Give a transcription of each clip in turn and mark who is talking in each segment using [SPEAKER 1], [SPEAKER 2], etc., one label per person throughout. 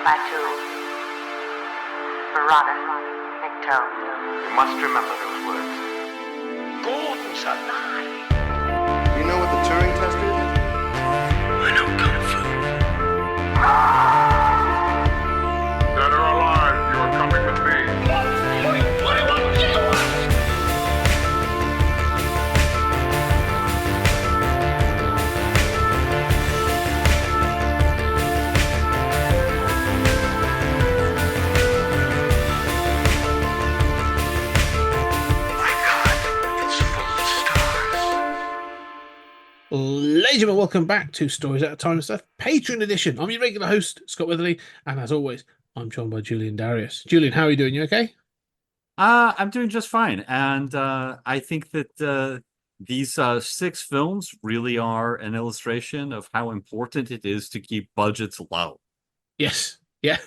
[SPEAKER 1] Batu, Barada, Nikto.
[SPEAKER 2] You must remember those words.
[SPEAKER 3] Gordon's alive.
[SPEAKER 2] You know what the Turing test is?
[SPEAKER 3] I know Kung Fu.
[SPEAKER 4] Dead or alive, you are coming with me.
[SPEAKER 5] Ladies and gentlemen, welcome back to Stories Out of Time and Stuff, Patreon edition. I'm your regular host, Scott Witherley, and as always, I'm joined by Julian Darius. Julian, how are you doing? You okay?
[SPEAKER 6] I'm doing just fine, and I think that these 6 films really are an illustration of how important it is to keep budgets low.
[SPEAKER 5] Yes. Yeah.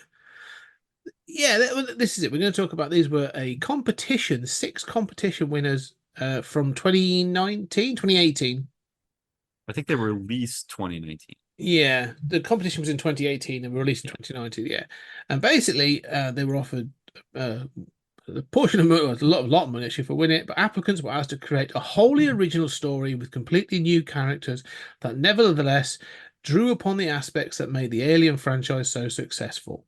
[SPEAKER 5] Yeah, this is it. We're going to talk about these were a competition, 6 competition winners from 2018.
[SPEAKER 6] I think they were released 2019.
[SPEAKER 5] Yeah, the competition was in 2018 and were released in 2019. Yeah, and basically they were offered a portion of money, a lot of money actually for winning it. But applicants were asked to create a wholly original story with completely new characters that nevertheless drew upon the aspects that made the Alien franchise so successful.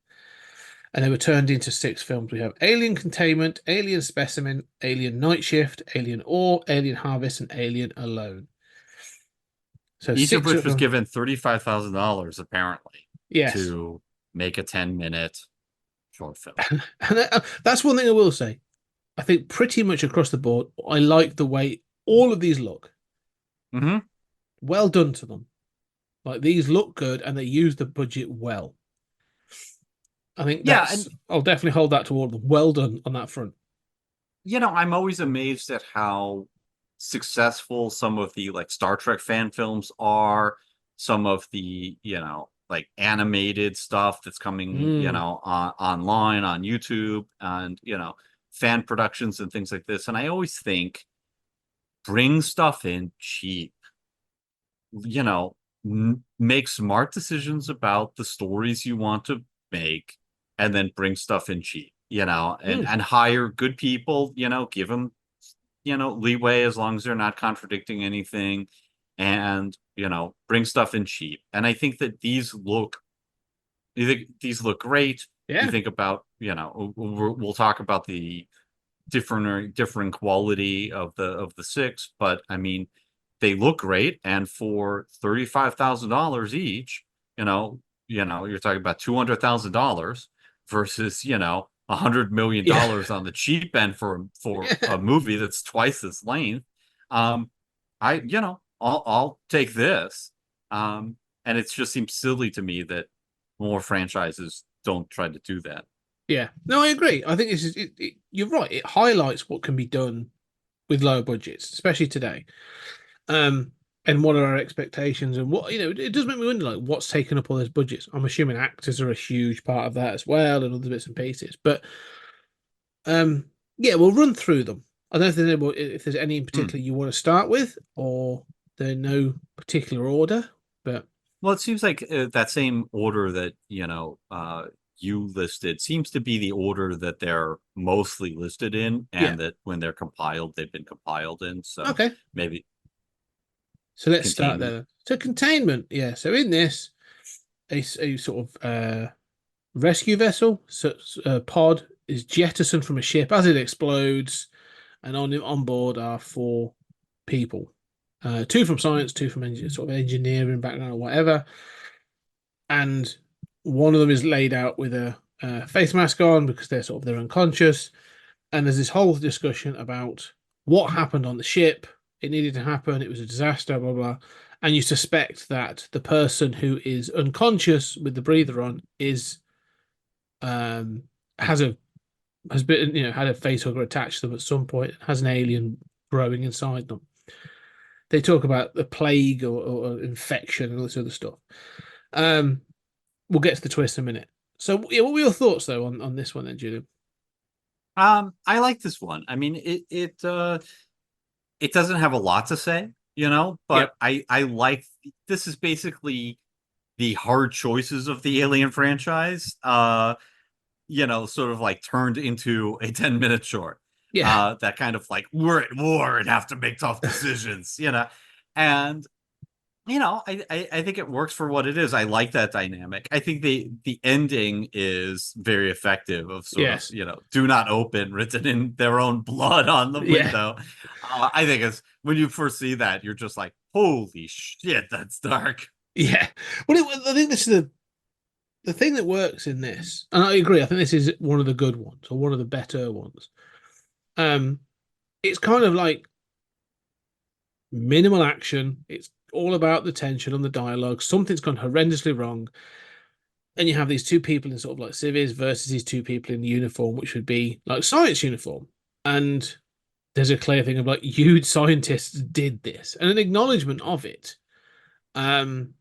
[SPEAKER 5] And they were turned into 6 films. We have Alien Containment, Alien Specimen, Alien Night Shift, Alien Ore, Alien Harvest, and Alien Alone. So
[SPEAKER 6] Each
[SPEAKER 5] 6
[SPEAKER 6] of which was given $35,000 apparently to make a 10-minute short film.
[SPEAKER 5] And that's one thing I will say. I think pretty much across the board, I like the way all of these look.
[SPEAKER 6] Mm-hmm.
[SPEAKER 5] Well done to them. Like, these look good and they use the budget well. I think I'll definitely hold that to all of them. Well done on that front.
[SPEAKER 6] You know, I'm always amazed at how successful some of the Star Trek fan films are, some of the animated stuff that's coming online on YouTube, and fan productions and things like this. And I always think, bring stuff in cheap, make smart decisions about the stories you want to make, and then bring stuff in cheap, and hire good people, give them leeway as long as they're not contradicting anything, and bring stuff in cheap. And I think that these look great. You think about, we'll talk about the different quality of the 6, but I mean, they look great. And for $35,000 each, you're talking about $200,000 versus $100 million on the cheap end for a movie that's twice this length. I'll take this. And it just seems silly to me that more franchises don't try to do that.
[SPEAKER 5] Yeah, no, I agree. I think this is you're right. It highlights what can be done with lower budgets, especially today. And what are our expectations, and what it does make me wonder, what's taken up all those budgets. I'm assuming actors are a huge part of that as well, and other bits and pieces. But we'll run through them. I don't know if there's any in particular you want to start with, or they're in no particular order. But
[SPEAKER 6] it seems like that same order that you listed seems to be the order that they're mostly listed in, and that when they're compiled, they've been compiled in. So maybe.
[SPEAKER 5] So let's start there. So Containment, yeah. So in this, a sort of rescue vessel, pod is jettisoned from a ship as it explodes, and on board are 4 people, 2 from science, 2 from engineering background or whatever, and one of them is laid out with a face mask on because they're unconscious, and there's this whole discussion about what happened on the ship. It needed to happen. It was a disaster, blah, blah. And you suspect that the person who is unconscious with the breather on is has been had a face hugger attached to them at some point, has an alien growing inside them. They talk about the plague or infection and all this other stuff. We'll get to the twist in a minute. So what were your thoughts though on this one then, Julian?
[SPEAKER 6] I like this one. I mean, it doesn't have a lot to say, but I like, this is basically the hard choices of the Alien franchise, sort of like turned into a 10-minute short.
[SPEAKER 5] Yeah.
[SPEAKER 6] That kind of like, we're at war and have to make tough decisions, and I think it works for what it is. I like that dynamic. I think the ending is very effective of sort of,
[SPEAKER 5] Yes.
[SPEAKER 6] do not open written in their own blood on the
[SPEAKER 5] Yeah.
[SPEAKER 6] window. I think it's when you first see that, you're just like, holy shit, that's dark.
[SPEAKER 5] Yeah. I think this is the thing that works in this, and I agree. I think this is one of the good ones or one of the better ones. It's kind of like minimal action. It's all about the tension and the dialogue. Something's gone horrendously wrong, and you have these two people in sort of like civvies versus these two people in uniform, which would be like science uniform. And there's a clear thing of like, you scientists did this, and an acknowledgement of it. Um,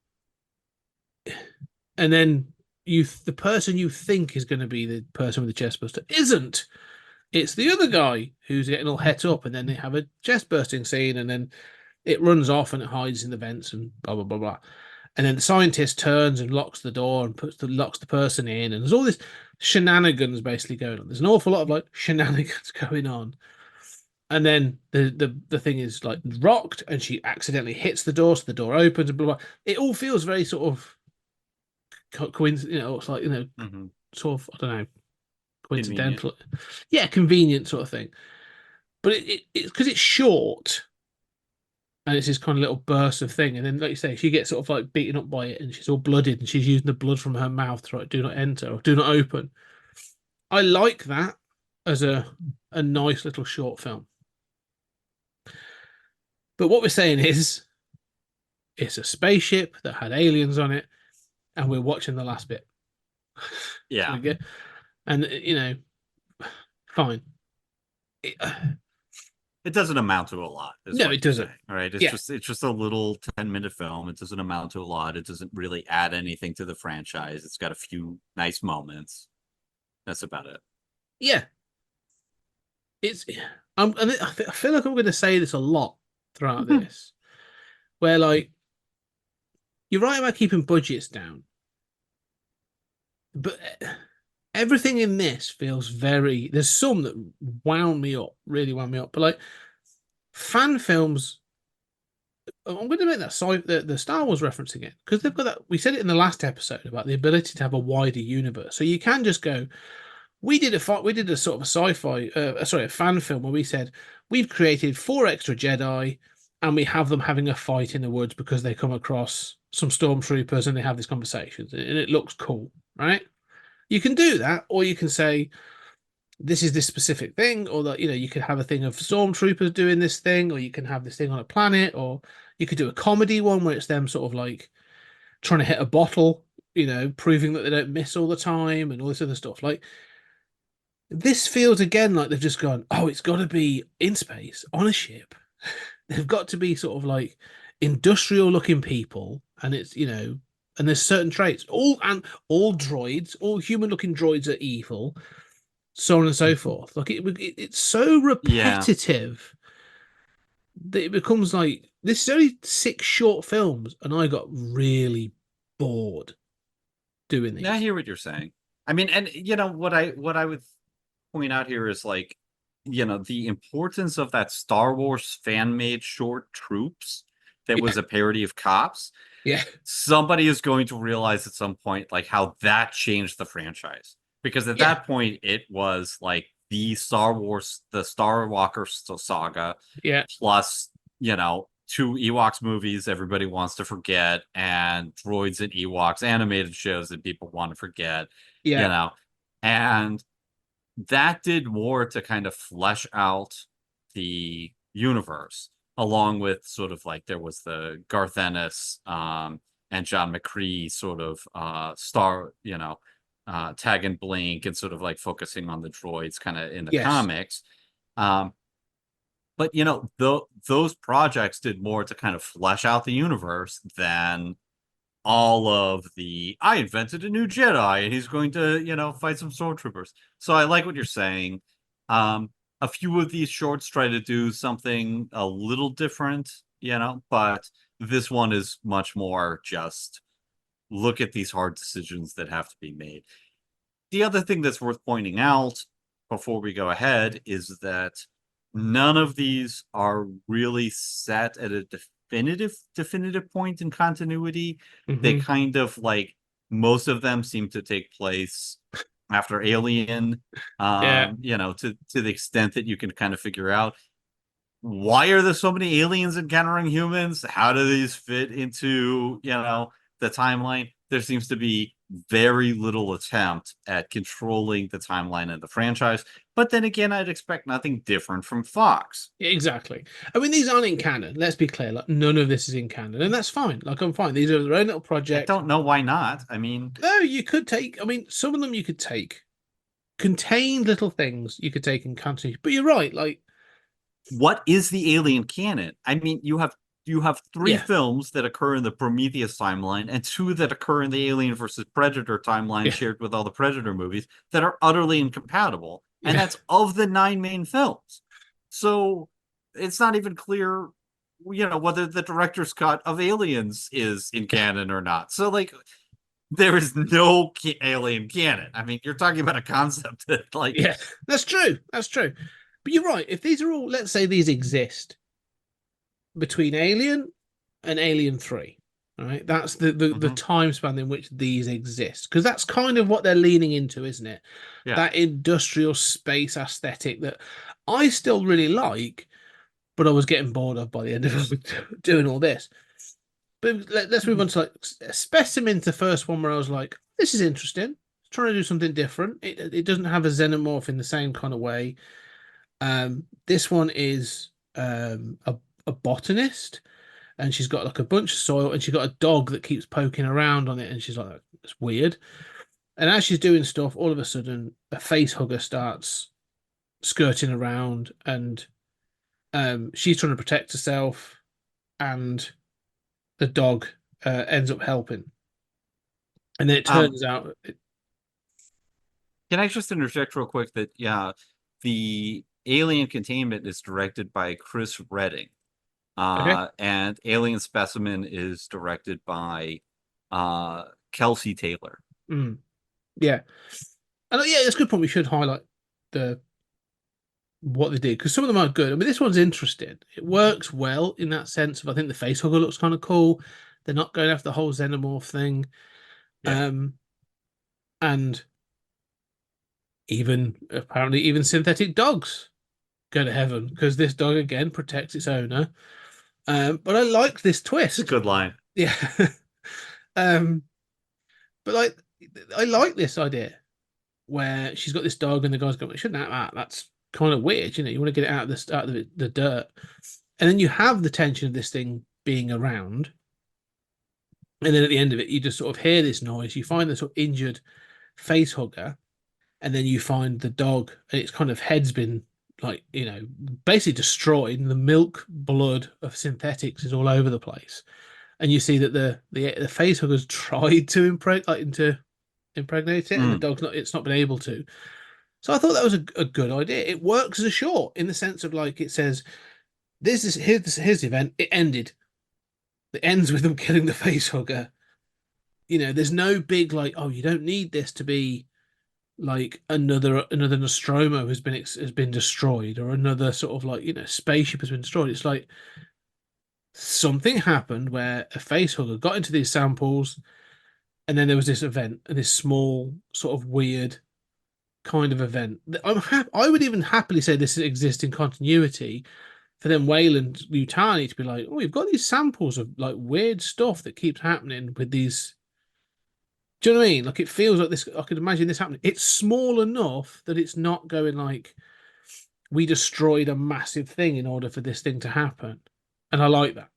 [SPEAKER 5] and then the person you think is going to be the person with the chest buster isn't. It's the other guy who's getting all het up, and then they have a chest bursting scene, and then it runs off and it hides in the vents and blah blah blah blah. And then the scientist turns and locks the door and locks the person in, and there's all this shenanigans basically going on. There's an awful lot of like shenanigans going on. And then the thing is like rocked, and she accidentally hits the door, so the door opens and blah blah. It all feels very sort of coincidental. It's like sort of, I don't know, coincidental.
[SPEAKER 6] Convenient.
[SPEAKER 5] Yeah, convenient sort of thing. But it's because it's short, and it's this kind of little burst of thing, and then like you say, she gets sort of like beaten up by it, and she's all blooded, and she's using the blood from her mouth to write "Do not enter" or "Do not open." I like that as a nice little short film. But what we're saying is, it's a spaceship that had aliens on it, and we're watching the last bit.
[SPEAKER 6] Yeah.
[SPEAKER 5] And fine.
[SPEAKER 6] It doesn't amount to a lot.
[SPEAKER 5] No, it doesn't.
[SPEAKER 6] All right.
[SPEAKER 5] Yeah.
[SPEAKER 6] It's just a little 10-minute film. It doesn't amount to a lot. It doesn't really add anything to the franchise. It's got a few nice moments. That's about it.
[SPEAKER 5] Yeah. I feel like I'm going to say this a lot throughout this, where like you're right about keeping budgets down, but everything in this feels very. There's some that really wound me up, but like fan films. I'm going to make that the Star Wars reference again, because they've got that. We said it in the last episode about the ability to have a wider universe, so you can just go. We did a sort of a sci-fi, a fan film where we said we've created 4 extra Jedi, and we have them having a fight in the woods because they come across some stormtroopers and they have these conversations, and it looks cool, right? You can do that, or you can say this is this specific thing, or that you could have a thing of stormtroopers doing this thing, or you can have this thing on a planet, or you could do a comedy one where it's them sort of like trying to hit a bottle, proving that they don't miss all the time and all this other stuff. Like this feels again like they've just gone, oh, it's got to be in space on a ship. They've got to be sort of like industrial looking people, and it's and there's certain traits. All droids, all human looking droids are evil, so on and so forth. Like it's so repetitive that it becomes like this is only 6 short films, and I got really bored doing these.
[SPEAKER 6] I hear what you're saying. I mean, and what I would point out here is like, the importance of that Star Wars fan-made short Troops that was a parody of Cops.
[SPEAKER 5] Yeah.
[SPEAKER 6] Somebody is going to realize at some point like how that changed the franchise. Because at that point it was like the Star Walker saga.
[SPEAKER 5] Yeah.
[SPEAKER 6] Plus, 2 Ewoks movies everybody wants to forget, and droids and Ewoks animated shows that people want to forget.
[SPEAKER 5] Yeah.
[SPEAKER 6] And that did more to kind of flesh out the universe, along with sort of like there was the Garth Ennis and John McCree sort of tag and blink, and sort of like focusing on the droids kind of in the comics. But those projects did more to kind of flesh out the universe than all of the I invented a new Jedi and he's going to fight some stormtroopers. So I like what you're saying. A few of these shorts try to do something a little different, but this one is much more just look at these hard decisions that have to be made. The other thing that's worth pointing out before we go ahead is that none of these are really set at a definitive point in continuity. They
[SPEAKER 5] Mhm.
[SPEAKER 6] kind of like, most of them seem to take place after Alien,
[SPEAKER 5] Yeah.
[SPEAKER 6] to the extent that you can kind of figure out, why are there so many aliens encountering humans? How do these fit into, the timeline? There seems to be very little attempt at controlling the timeline of the franchise. But then again, I'd expect nothing different from Fox.
[SPEAKER 5] Exactly. I mean, these aren't in canon. Let's be clear. Like, none of this is in canon, and that's fine. Like, I'm fine. These are their own little
[SPEAKER 6] I
[SPEAKER 5] projects.
[SPEAKER 6] don't know why not. I mean,
[SPEAKER 5] No, you could take. I mean, some of them you could take contained little things you could take in continuity. But you're right. Like,
[SPEAKER 6] what is the alien canon? I mean, you have three
[SPEAKER 5] yeah,
[SPEAKER 6] films that occur in the Prometheus timeline and two that occur in the Alien versus Predator timeline
[SPEAKER 5] yeah,
[SPEAKER 6] shared with all the Predator movies that are utterly incompatible. And
[SPEAKER 5] yeah.
[SPEAKER 6] that's of the 9 main films. So it's not even clear, whether the director's cut of Aliens is in canon or not. So, like, there is no alien canon. I mean, you're talking about a concept that, like,
[SPEAKER 5] Yeah, that's true. That's true. But you're right. If these are all, let's say these exist between Alien and Alien 3, all right? That's the
[SPEAKER 6] mhm,
[SPEAKER 5] time span in which these exist. Because that's kind of what they're leaning into, isn't it?
[SPEAKER 6] yeah.
[SPEAKER 5] That industrial space aesthetic that I still really like, but I was getting bored of by the end of doing all this. But let's move on to like Specimen's the first one where I was like, this is interesting. Trying to do something different. It doesn't have a xenomorph in the same kind of way. This one is a botanist, and she's got like a bunch of soil, and she's got a dog that keeps poking around on it, and she's like, it's weird. And as she's doing stuff, all of a sudden, a face hugger starts skirting around, and she's trying to protect herself, and the dog ends up helping. And then it
[SPEAKER 6] Um,
[SPEAKER 5] turns out,
[SPEAKER 6] Can I just interject real quick that, yeah, the Alien Containment is directed by Chris Redding,
[SPEAKER 5] okay,
[SPEAKER 6] and Alien Specimen is directed by Kelsey Taylor.
[SPEAKER 5] mm, yeah, and yeah, that's a good point. We should highlight the what they did because some of them are good. I mean, this one's interesting. It works well in that sense of I think the face hugger looks kind of cool. They're not going after the whole xenomorph thing,
[SPEAKER 6] Yeah.
[SPEAKER 5] and even apparently even synthetic dogs go to heaven because this dog again protects its owner. But I like this
[SPEAKER 6] It's a
[SPEAKER 5] twist.
[SPEAKER 6] good line.
[SPEAKER 5] Yeah. um, but like I like this idea where she's got this dog and the guy's going, "We shouldn't have that. That's kind of weird. You want to get it out of the dirt." And then you have the tension of this thing being around. And then at the end of it, you just sort of hear this noise. You find the sort of injured face hugger, and then you find the dog, and its kind of head's been like, basically destroyed. And the milk blood of synthetics is all over the place. And you see that the face hugger's tried to impregnate it, and the
[SPEAKER 6] Mm.
[SPEAKER 5] dog's not. It's not been able to. So I thought that was a good idea. It works as a short in the sense of like it says, "This is here's the event. It ended. It ends with them killing the face hugger." There's no big like, oh, you don't need this to be like another Nostromo has been destroyed, or another sort of like spaceship has been destroyed. It's like something happened where a face hugger got into these samples, and then there was this event, and this small sort of weird kind of event. I would even happily say this exists in continuity for them Wayland Yutani to be like, oh, we've got these samples of like weird stuff that keeps happening with these. Do you know what I mean? Like it feels like this. I could imagine this happening. It's small enough that it's not going like we destroyed a massive thing in order for this thing to happen, and I like that.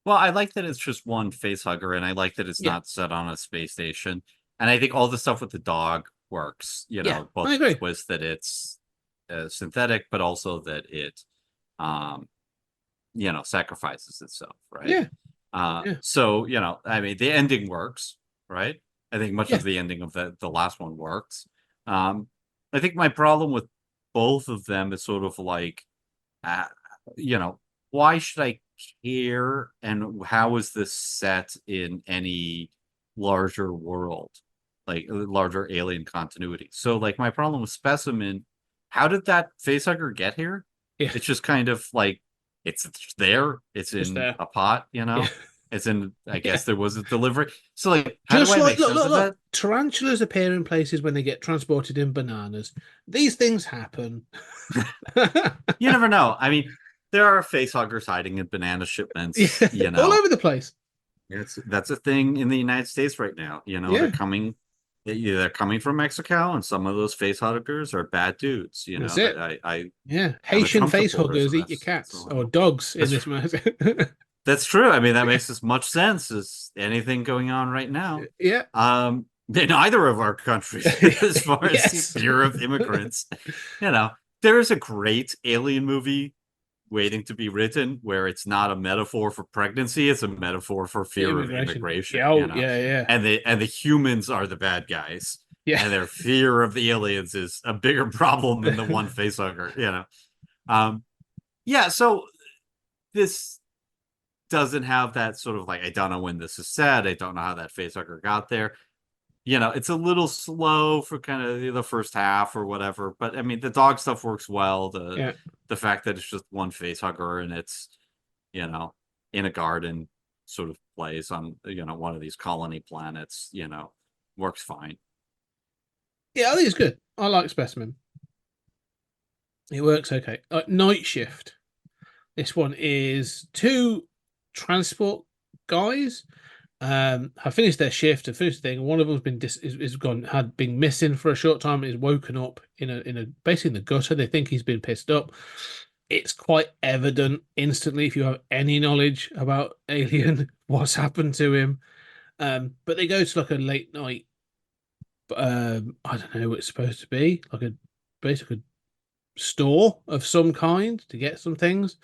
[SPEAKER 6] Well, I like that it's just one face hugger, and I like that it's
[SPEAKER 5] Yeah,
[SPEAKER 6] not set on a space station. And I think all the stuff with the dog works,
[SPEAKER 5] yeah,
[SPEAKER 6] both
[SPEAKER 5] I
[SPEAKER 6] the
[SPEAKER 5] agree.
[SPEAKER 6] twist that it's synthetic, but also that it, um, sacrifices itself, right?
[SPEAKER 5] Yeah, yeah,
[SPEAKER 6] So, I mean, the ending works, right? I think much
[SPEAKER 5] yeah.
[SPEAKER 6] of the ending of the last one works. Um, I think my problem with both of them is sort of like, uh, you know, why should I care? And how is this set in any larger world, like larger alien continuity. So like my problem with Specimen, how did that facehugger get here?
[SPEAKER 5] Yeah,
[SPEAKER 6] It's just kind of like it's there, it's
[SPEAKER 5] just
[SPEAKER 6] in
[SPEAKER 5] there.
[SPEAKER 6] a pot,
[SPEAKER 5] Yeah,
[SPEAKER 6] It's in, I
[SPEAKER 5] yeah.
[SPEAKER 6] guess there was a delivery. So like how do
[SPEAKER 5] Just
[SPEAKER 6] I
[SPEAKER 5] like
[SPEAKER 6] make
[SPEAKER 5] look,
[SPEAKER 6] sense
[SPEAKER 5] look,
[SPEAKER 6] of
[SPEAKER 5] look.
[SPEAKER 6] that?
[SPEAKER 5] Tarantulas appear in places when they get transported in bananas. These things happen.
[SPEAKER 6] You never know. I mean, there are facehuggers hiding in banana shipments,
[SPEAKER 5] Yeah, all over the place.
[SPEAKER 6] That's a thing in the United States right now.
[SPEAKER 5] Yeah,
[SPEAKER 6] They're coming from Mexico, and some of those face huggers are bad dudes.
[SPEAKER 5] that's
[SPEAKER 6] That
[SPEAKER 5] it.
[SPEAKER 6] I
[SPEAKER 5] Yeah,
[SPEAKER 6] have a
[SPEAKER 5] Haitian
[SPEAKER 6] Trump
[SPEAKER 5] face
[SPEAKER 6] supporter, so
[SPEAKER 5] huggers eat your
[SPEAKER 6] that's
[SPEAKER 5] cats
[SPEAKER 6] all I
[SPEAKER 5] or
[SPEAKER 6] know.
[SPEAKER 5] dogs in
[SPEAKER 6] That's
[SPEAKER 5] this matter.
[SPEAKER 6] that's true. I mean, that makes as much sense as anything going on right now.
[SPEAKER 5] Yeah.
[SPEAKER 6] In either of our countries, as far as the
[SPEAKER 5] Yes.
[SPEAKER 6] fear of immigrants, you know, there is a great alien movie waiting to be written where it's not a metaphor for pregnancy, it's a metaphor for fear of
[SPEAKER 5] Immigration.
[SPEAKER 6] immigration,
[SPEAKER 5] Yeah. Oh, yeah. Yeah.
[SPEAKER 6] and the humans are the bad guys,
[SPEAKER 5] Yeah.
[SPEAKER 6] and their fear of the aliens is a bigger problem than the one facehugger. um yeah, so this doesn't have that sort of like, I don't know when this is said, I don't know how that facehugger got there. It's a little slow for kind of the first half or whatever, but I mean the dog stuff works well. The
[SPEAKER 5] Yeah.
[SPEAKER 6] the fact that it's just one face hugger and it's, you know, in a garden sort of place on, one of these colony planets, works fine.
[SPEAKER 5] Yeah. I think it's good. I like Specimen. It works okay. Night Shift. This one is two transport guys. Have finished their shift and finished the thing. One of them's been is gone, had been missing for a short time, and is woken up in a basically in the gutter. They think he's been pissed up. It's quite evident instantly if you have any knowledge about Alien what's happened to him. But they go to like a late night. I don't know what it's supposed to be, like a basically store of some kind to get some things.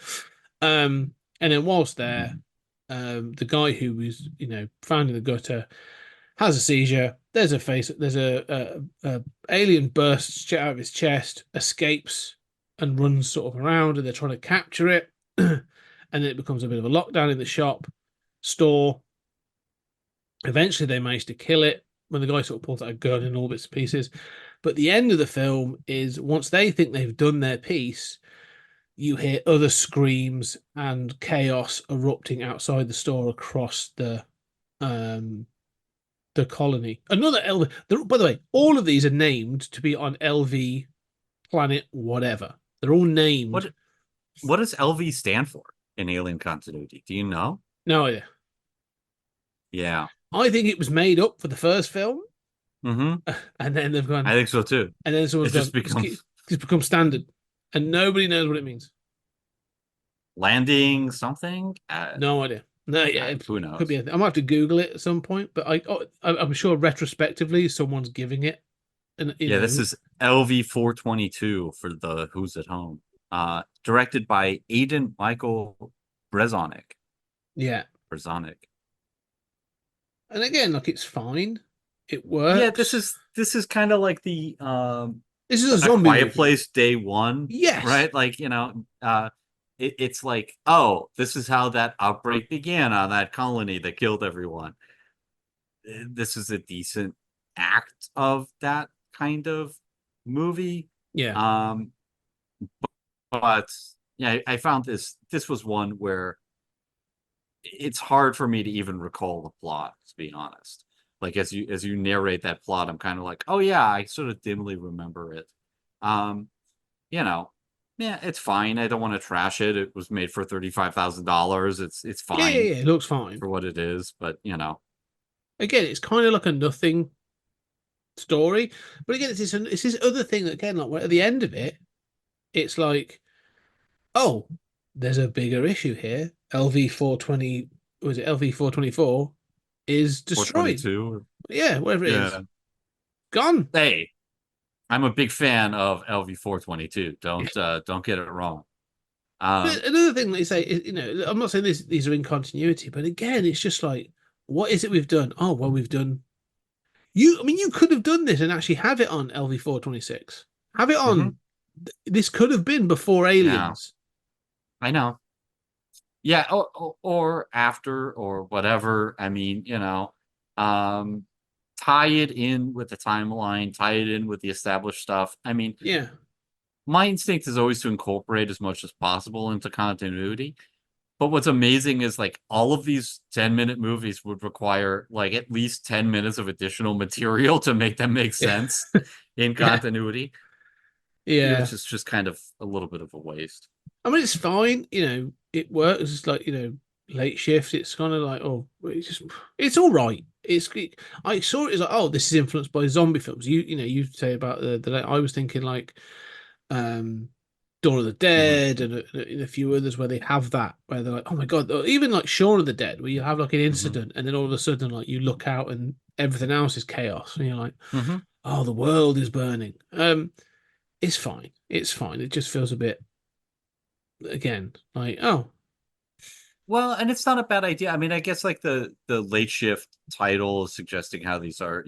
[SPEAKER 5] And then whilst there, the guy who was, found in the gutter has a seizure. There's a face. There's a alien bursts out of his chest, escapes, and runs sort of around, and they're trying to capture it. And then it becomes a bit of a lockdown in the shop store. Eventually, they manage to kill it when the guy sort of pulls out a gun and all bits and pieces. But the end of the film is once they think they've done their piece, you hear other screams and chaos erupting outside the store across the colony. Another LV. By the way, all of these are named to be on LV planet whatever. They're all named.
[SPEAKER 6] What does LV stand for in alien continuity? Do you know?
[SPEAKER 5] No idea.
[SPEAKER 6] Yeah.
[SPEAKER 5] I think it was made up for the first film,
[SPEAKER 6] Mm-hmm.
[SPEAKER 5] and then they've gone.
[SPEAKER 6] I think so too.
[SPEAKER 5] And then someone's
[SPEAKER 6] It just
[SPEAKER 5] gone.
[SPEAKER 6] becomes
[SPEAKER 5] It's become standard, and nobody knows what it means.
[SPEAKER 6] landing something.
[SPEAKER 5] No idea. No, yeah,
[SPEAKER 6] Who knows?
[SPEAKER 5] could be. I might have to Google it at some point, but I'm sure retrospectively someone's giving it. And
[SPEAKER 6] This is LV 422 for the Who's at Home. Directed by Aidan Michael Brezonic.
[SPEAKER 5] Yeah.
[SPEAKER 6] Brezonic.
[SPEAKER 5] And again, like it's fine. It works.
[SPEAKER 6] Yeah, this is kind of like the
[SPEAKER 5] this is a zombie
[SPEAKER 6] Quiet
[SPEAKER 5] movie.
[SPEAKER 6] Place Day One.
[SPEAKER 5] Yes.
[SPEAKER 6] Right? Like, it's like, oh, this is how that outbreak began on that colony that killed everyone. This is a decent act of that kind of movie.
[SPEAKER 5] Yeah.
[SPEAKER 6] But yeah, I found this was one where it's hard for me to even recall the plot, to be honest. Like as you narrate that plot, I'm kind of like, oh yeah, I sort of dimly remember it. Yeah, it's fine. I don't want to trash it. It was made for $35,000. It's fine.
[SPEAKER 5] Yeah, it looks fine
[SPEAKER 6] for what it is, but
[SPEAKER 5] again, it's kind of like a nothing story. But again, it's this other thing that again, like at the end of it, it's like, oh, there's a bigger issue here. LV 420 was it LV 424 is destroyed.
[SPEAKER 6] 422.
[SPEAKER 5] Yeah, whatever it is. Gone.
[SPEAKER 6] Hey, I'm a big fan of LV 422. Don't get it wrong.
[SPEAKER 5] Another thing that you say is, I'm not saying these are in continuity, but again, it's just like, what is it we've done? Oh, well, we've done. You could have done this and actually have it on LV 426. Have it on. Mm-hmm. This could have been before Aliens.
[SPEAKER 6] Yeah. I know. Yeah, or after or whatever. I mean, Um, tie it in with the timeline, tie it in with the established stuff. I mean,
[SPEAKER 5] Yeah.
[SPEAKER 6] my instinct is always to incorporate as much as possible into continuity. But what's amazing is like all of these 10-minute movies would require like at least 10 minutes of additional material to make them make
[SPEAKER 5] Yeah.
[SPEAKER 6] sense in
[SPEAKER 5] Yeah.
[SPEAKER 6] continuity,
[SPEAKER 5] Yeah.
[SPEAKER 6] which is just kind of a little bit of a waste.
[SPEAKER 5] I mean, it's fine. It works. It's like, late shift. It's kind of like, oh, it's all right. I saw it as like, oh, this is influenced by zombie films. You say about the I was thinking like, um, Dawn of the
[SPEAKER 6] Mhm.
[SPEAKER 5] Dead and a few others where they have that, where they're like, oh my God, or even like Shaun of the Dead, where you have like an
[SPEAKER 6] Mhm.
[SPEAKER 5] incident and then all of a sudden, like you look out and everything else is chaos. And you're like,
[SPEAKER 6] Mhm.
[SPEAKER 5] oh, the world is burning. It's fine. It's fine. It just feels a bit, again, like, oh,
[SPEAKER 6] Well, and it's not a bad idea. I mean, I guess like the late shift title is suggesting how these are,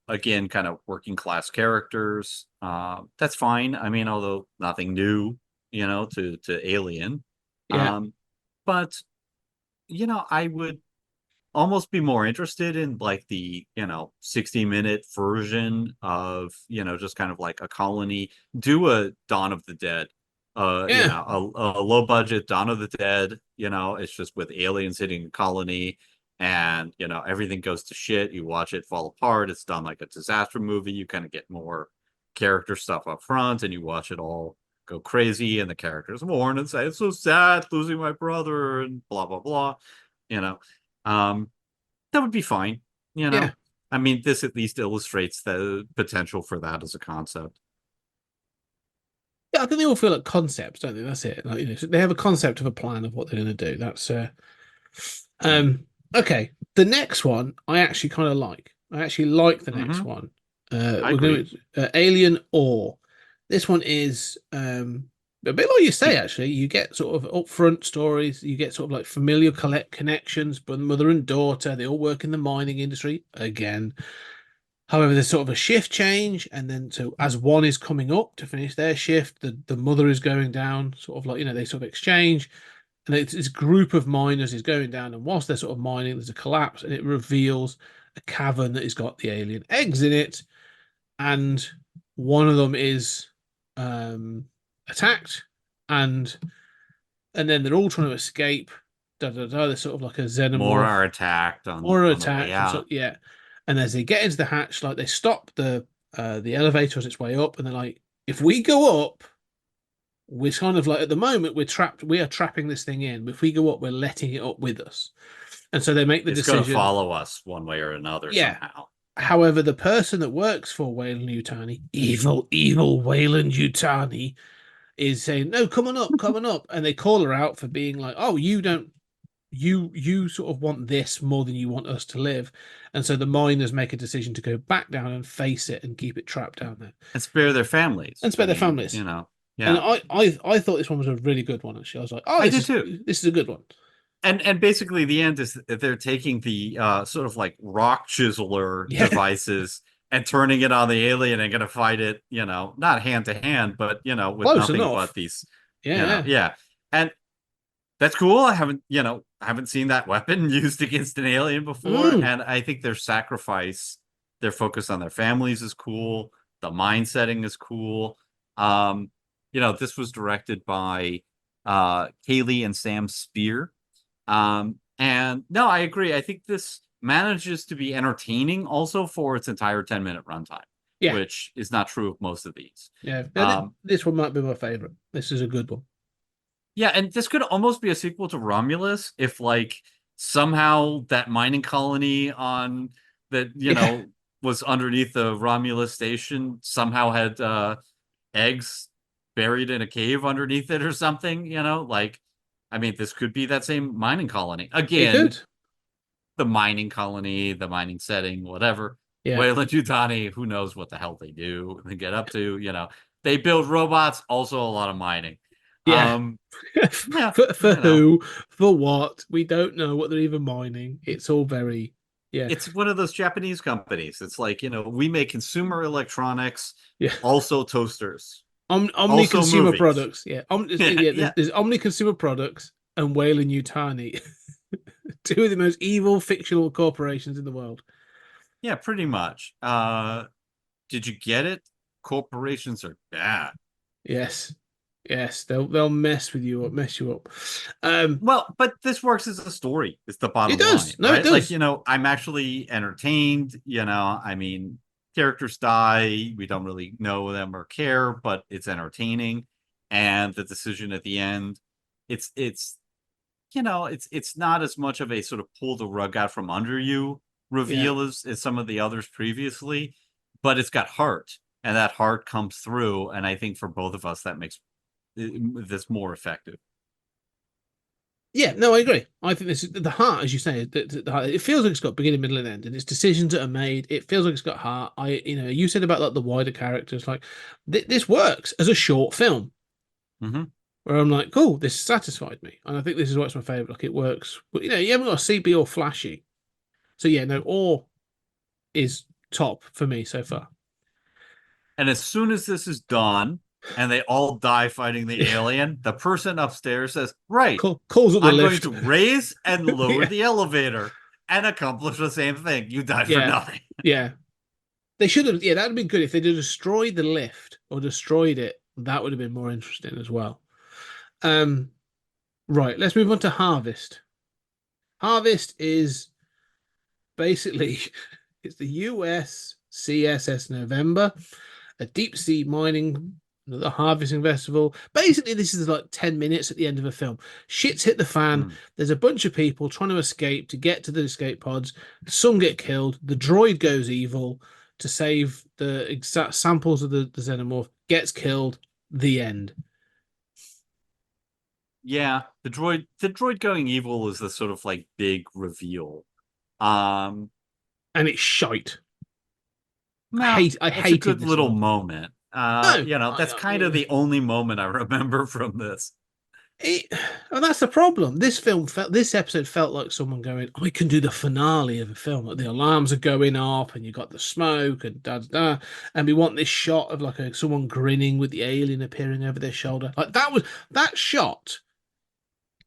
[SPEAKER 6] again, kind of working class characters. That's fine. I mean, although nothing new, to Alien.
[SPEAKER 5] yeah,
[SPEAKER 6] Um, but I would almost be more interested in like the 60-minute version of just kind of like a colony. Do a Dawn of the Dead,
[SPEAKER 5] yeah,
[SPEAKER 6] a low budget Dawn of the Dead. It's just with aliens hitting a colony, and everything goes to shit. You watch it fall apart. It's done like a disaster movie. You kind of get more character stuff up front, and you watch it all go crazy, and the characters mourn and say it's so sad losing my brother and blah blah blah. you know um, that would be fine. You
[SPEAKER 5] yeah.
[SPEAKER 6] know, I mean, this at least illustrates the potential for that as a concept.
[SPEAKER 5] Yeah, I think they all feel like concepts, don't they? That's it. Like, so they have a concept of a plan of what they're going to do. That's
[SPEAKER 6] Yeah.
[SPEAKER 5] okay. The next one I actually kind of like. I actually like the next
[SPEAKER 6] Hmm.
[SPEAKER 5] one.
[SPEAKER 6] I
[SPEAKER 5] We're
[SPEAKER 6] agree.
[SPEAKER 5] going to Alien Ore. This one is a bit like you say.
[SPEAKER 6] It-
[SPEAKER 5] Actually, you get sort of upfront stories. You get sort of like familiar collect connections, but mother and daughter. They all work in the mining industry again. However, there's sort of a shift change, and then so as one is coming up to finish their shift, the mother is going down, sort of like they sort of exchange, and this group of miners is going down, and whilst they're sort of mining, there's a collapse, and it reveals a cavern that has got the alien eggs in it, and one of them is attacked, and then they're all trying to escape. Da da da. There's sort of like a
[SPEAKER 6] More
[SPEAKER 5] xenomorph
[SPEAKER 6] are attacked
[SPEAKER 5] or
[SPEAKER 6] on the way
[SPEAKER 5] attacked, and so
[SPEAKER 6] out.
[SPEAKER 5] yeah. And as they get into the hatch, like they stop the elevator on its way up, and they're like, if we go up, we're kind of like at the moment we're trapped. We are trapping this thing in. If we go up, we're letting it up with us. And so they make the
[SPEAKER 6] It's going to
[SPEAKER 5] decision.
[SPEAKER 6] follow us one way or another
[SPEAKER 5] Yeah.
[SPEAKER 6] somehow.
[SPEAKER 5] However, the person that works for Wayland Yutani, evil Wayland Yutani, is saying, "No, come on up," and they call her out for being like, "Oh, you don't you sort of want this more than you want us to live," and so the miners make a decision to go back down and face it and keep it trapped down there
[SPEAKER 6] And spare their families.
[SPEAKER 5] and
[SPEAKER 6] I
[SPEAKER 5] spare their
[SPEAKER 6] mean,
[SPEAKER 5] families. And
[SPEAKER 6] yeah,
[SPEAKER 5] I thought this one was a really good one. Actually, I was like, oh,
[SPEAKER 6] I
[SPEAKER 5] this
[SPEAKER 6] did
[SPEAKER 5] is
[SPEAKER 6] too.
[SPEAKER 5] this is a good one.
[SPEAKER 6] And basically the end is that they're taking the sort of like rock chiseler
[SPEAKER 5] Yeah,
[SPEAKER 6] devices and turning it on the alien and gonna fight it, not hand to hand, but with
[SPEAKER 5] close
[SPEAKER 6] nothing but
[SPEAKER 5] enough.
[SPEAKER 6] these,
[SPEAKER 5] Yeah,
[SPEAKER 6] yeah. And that's cool. I haven't seen that weapon used against an alien before.
[SPEAKER 5] mm,
[SPEAKER 6] And I think their sacrifice, their focus on their families is cool. The mind setting is cool. This was directed by Kaylee and Sam Spear. And no, I agree. I think this manages to be entertaining also for its entire 10-minute runtime,
[SPEAKER 5] yeah,
[SPEAKER 6] which is not true of most of these.
[SPEAKER 5] yeah.
[SPEAKER 6] Um,
[SPEAKER 5] This one might be my favorite. This is a good one.
[SPEAKER 6] yeah, and this could almost be a sequel to Romulus if like somehow that mining colony on that,
[SPEAKER 5] Yeah,
[SPEAKER 6] was underneath the Romulus station somehow had eggs buried in a cave underneath it or something, like I mean, this could be that same mining colony.
[SPEAKER 5] it
[SPEAKER 6] Again,
[SPEAKER 5] could.
[SPEAKER 6] the mining colony, the mining setting, whatever.
[SPEAKER 5] Yeah,
[SPEAKER 6] Wayland Yutani, who knows what the hell they do and get up to, They build robots, also a lot of mining.
[SPEAKER 5] yeah.
[SPEAKER 6] Yeah,
[SPEAKER 5] For who? For what? We don't know what they're even mining. It's all very yeah,
[SPEAKER 6] it's one of those Japanese companies. It's like, we make consumer electronics,
[SPEAKER 5] yeah.
[SPEAKER 6] also toasters,
[SPEAKER 5] Omni
[SPEAKER 6] also
[SPEAKER 5] consumer
[SPEAKER 6] movies.
[SPEAKER 5] products. Yeah,
[SPEAKER 6] Yeah,
[SPEAKER 5] yeah.
[SPEAKER 6] yeah.
[SPEAKER 5] There's Omni consumer products and Whale and Yutani, two of the most evil fictional corporations in the world.
[SPEAKER 6] Yeah, pretty much. Did you get it? Corporations are bad.
[SPEAKER 5] Yes, yes, they'll mess you up.
[SPEAKER 6] Well, but this works as a story, is the
[SPEAKER 5] It
[SPEAKER 6] bottom line,
[SPEAKER 5] does. No, it
[SPEAKER 6] right? Like,
[SPEAKER 5] does.
[SPEAKER 6] I'm actually entertained, I mean, characters die, we don't really know them or care, but it's entertaining. And the decision at the end, it's it's not as much of a sort of pull the rug out from under you
[SPEAKER 5] Yeah.
[SPEAKER 6] reveal as some of the others previously, but it's got heart, and that heart comes through, and I think for both of us that makes this more effective.
[SPEAKER 5] Yeah, no, I agree. I think this is the heart, as you say. The heart, it feels like it's got beginning, middle, and end, and it's decisions that are made. It feels like it's got heart. You said about like the wider characters, like this works as a short film,
[SPEAKER 6] Mm-hmm.
[SPEAKER 5] where I'm like, cool, this satisfied me, and I think this is what's my favorite. Like it works, but you haven't got a CB or flashy, so yeah, no, or is top for me so far.
[SPEAKER 6] And as soon as this is done and they all die fighting the
[SPEAKER 5] Yeah,
[SPEAKER 6] alien, the person upstairs says, right,
[SPEAKER 5] calls up the
[SPEAKER 6] I'm going
[SPEAKER 5] lift.
[SPEAKER 6] to raise and lower
[SPEAKER 5] Yeah,
[SPEAKER 6] the elevator and accomplish the same thing. You died for
[SPEAKER 5] yeah,
[SPEAKER 6] nothing.
[SPEAKER 5] yeah. They should have. Yeah, that'd been good if they'd have destroyed the lift or destroyed it. That would have been more interesting as well. Um, right. Let's move on to Harvest. Harvest is basically it's the US CSS November, a deep sea mining, the harvesting festival. Basically, this is like 10 minutes at the end of a film. Shit's hit the fan.
[SPEAKER 6] Mm.
[SPEAKER 5] There's a bunch of people trying to escape to get to the escape pods. Some get killed. The droid goes evil to save the exact samples of the xenomorph, gets killed. The end.
[SPEAKER 6] Yeah, the droid going evil is the sort of like big reveal. Um,
[SPEAKER 5] And it's shite.
[SPEAKER 6] no,
[SPEAKER 5] I
[SPEAKER 6] it's a
[SPEAKER 5] hated
[SPEAKER 6] good
[SPEAKER 5] this
[SPEAKER 6] little
[SPEAKER 5] one.
[SPEAKER 6] moment.
[SPEAKER 5] No,
[SPEAKER 6] That's kind of the only moment I remember from this.
[SPEAKER 5] It, and that's the problem. This episode felt like someone going, "I can do the finale of a film." Like the alarms are going off, and you got the smoke, and da da da, and we want this shot of like someone grinning with the alien appearing over their shoulder. Like that shot